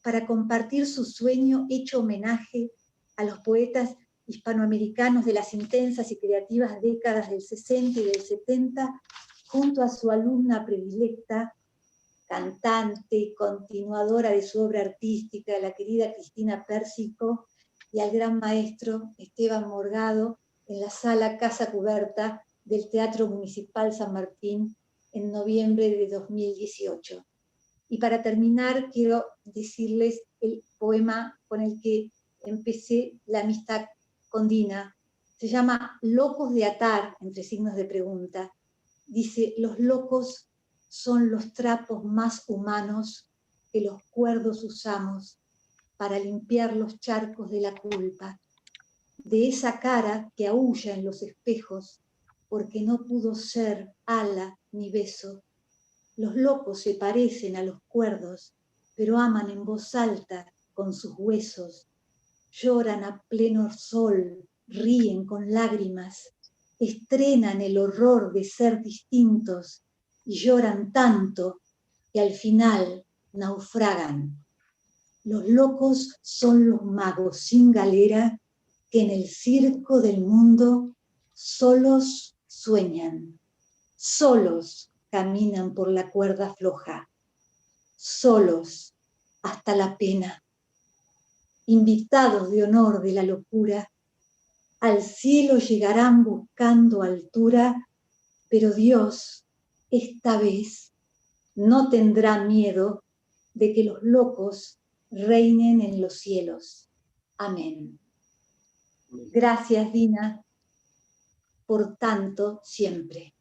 para compartir su sueño hecho homenaje a los poetas hispanoamericanos de las intensas y creativas décadas del 60 y del 70, junto a su alumna predilecta, cantante y continuadora de su obra artística, la querida Cristina Pérsico, y al gran maestro Esteban Morgado, en la sala Casa Cuberta del Teatro Municipal San Martín en noviembre de 2018. Y para terminar, quiero decirles el poema con el que empecé la amistad con Dina. Se llama Locos de atar, entre signos de pregunta. Dice, los locos son los trapos más humanos que los cuerdos usamos para limpiar los charcos de la culpa, de esa cara que aúlla en los espejos porque no pudo ser ala ni beso. Los locos se parecen a los cuerdos, pero aman en voz alta con sus huesos. Lloran a pleno sol, ríen con lágrimas, estrenan el horror de ser distintos y lloran tanto que al final naufragan. Los locos son los magos sin galera que en el circo del mundo solos sueñan, solos caminan por la cuerda floja, solos hasta la pena, invitados de honor de la locura, al cielo llegarán buscando altura, pero Dios esta vez no tendrá miedo de que los locos reinen en los cielos. Amén. Gracias, Dina, por tanto siempre.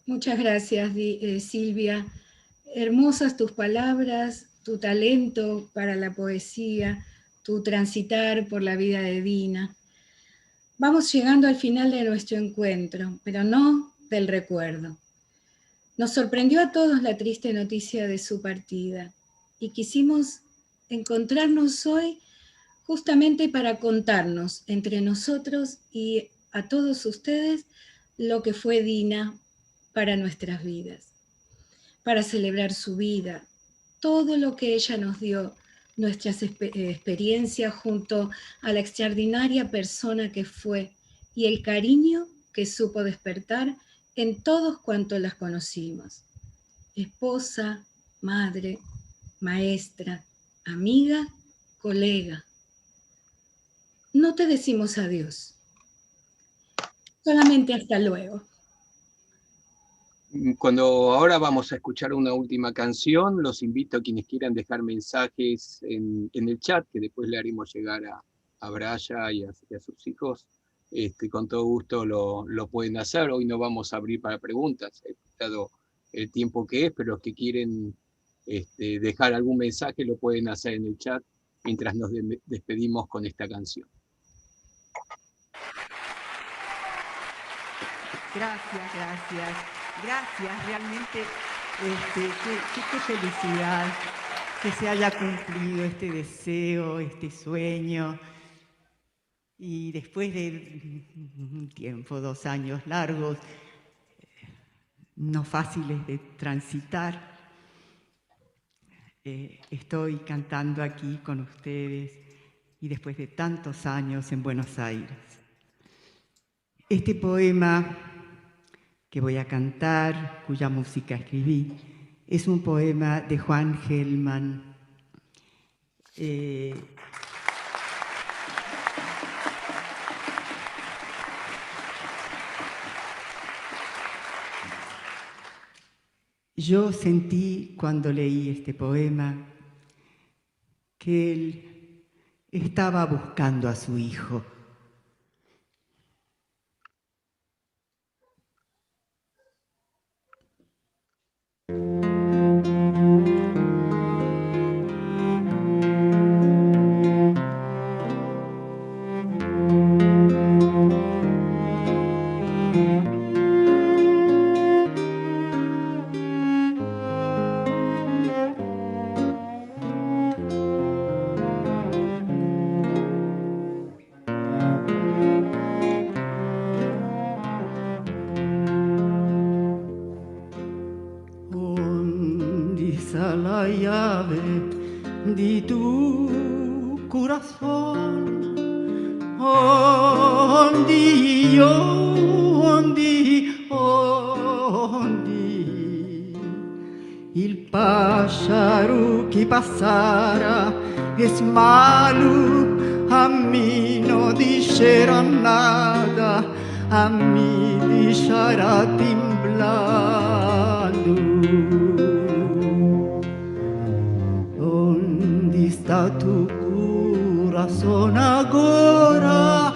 Muchas gracias, Silvia. Hermosas tus palabras, tu talento para la poesía, tu transitar por la vida de Dina. Vamos llegando al final de nuestro encuentro, pero no del recuerdo. Nos sorprendió a todos la triste noticia de su partida y quisimos encontrarnos hoy justamente para contarnos entre nosotros y a todos ustedes lo que fue Dina para nuestras vidas, para celebrar su vida, todo lo que ella nos dio, nuestras experiencias junto a la extraordinaria persona que fue y el cariño que supo despertar en todos cuantos las conocimos. Esposa, madre, maestra, amiga, colega. No te decimos adiós, solamente hasta luego. Cuando ahora vamos a escuchar una última canción, los invito a quienes quieran dejar mensajes en el chat, que después le haremos llegar a Braya y a sus hijos. Con todo gusto lo pueden hacer. Hoy no vamos a abrir para preguntas, dado el tiempo que es, pero los que quieren dejar algún mensaje lo pueden hacer en el chat mientras nos despedimos con esta canción. Gracias, realmente qué felicidad que se haya cumplido este deseo, este sueño. Y después de un tiempo, 2 años largos, no fáciles de transitar, estoy cantando aquí con ustedes y después de tantos años en Buenos Aires. Este poema que voy a cantar, cuya música escribí, es un poema de Juan Gelman. Yo sentí cuando leí este poema que él estaba buscando a su hijo. La llave de tu corazón, ondi, ondi, ondi. Il pájaro que passara es malo, a mí no dicerá nada, a mí deixará temblando. Está tu corazón agora,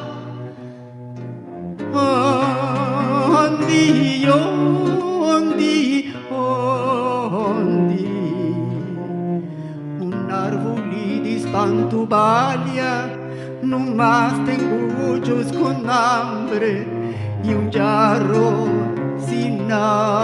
ondi, ondi, ondi. Un árbol de espanto balha, no más tengo ojos con hambre, y un jarro sin agua.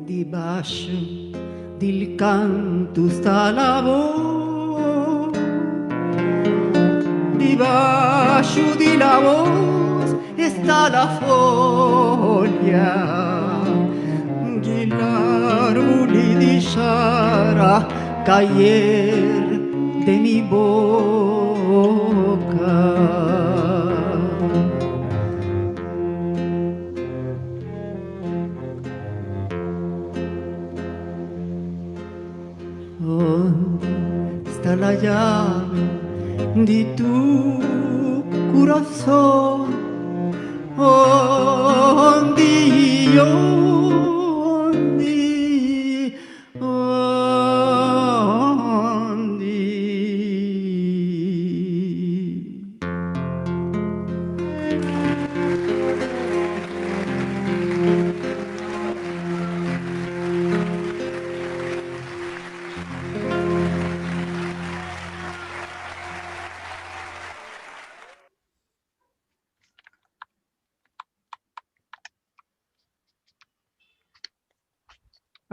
Debaixo del canto sta la voz, debaixo di la voz está la foglia, y el árbol deixará caer de mi boca. ¿Dónde está la llave de tu corazón? ¿Dónde, dónde, dónde?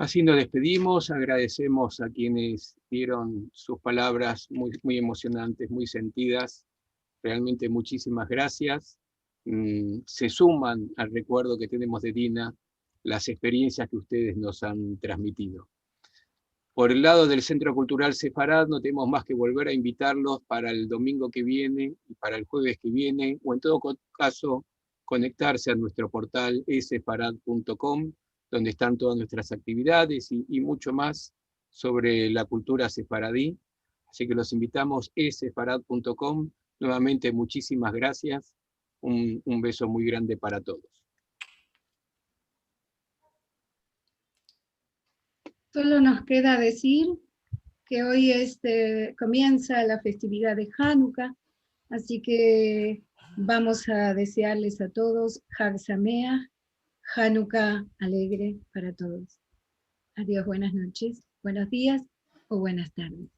Así nos despedimos, agradecemos a quienes dieron sus palabras muy, muy emocionantes, muy sentidas. Realmente muchísimas gracias. Se suman al recuerdo que tenemos de Dina las experiencias que ustedes nos han transmitido. Por el lado del Centro Cultural Sefarad no tenemos más que volver a invitarlos para el domingo que viene y para el jueves que viene, o en todo caso conectarse a nuestro portal sefarad.com, donde están todas nuestras actividades y mucho más sobre la cultura sefaradí. Así que los invitamos, sefarad.com. Nuevamente, muchísimas gracias. Un beso muy grande para todos. Solo nos queda decir que hoy comienza la festividad de Hanukkah, así que vamos a desearles a todos Hag Sameach, Hanukkah alegre para todos. Adiós, buenas noches, buenos días o buenas tardes.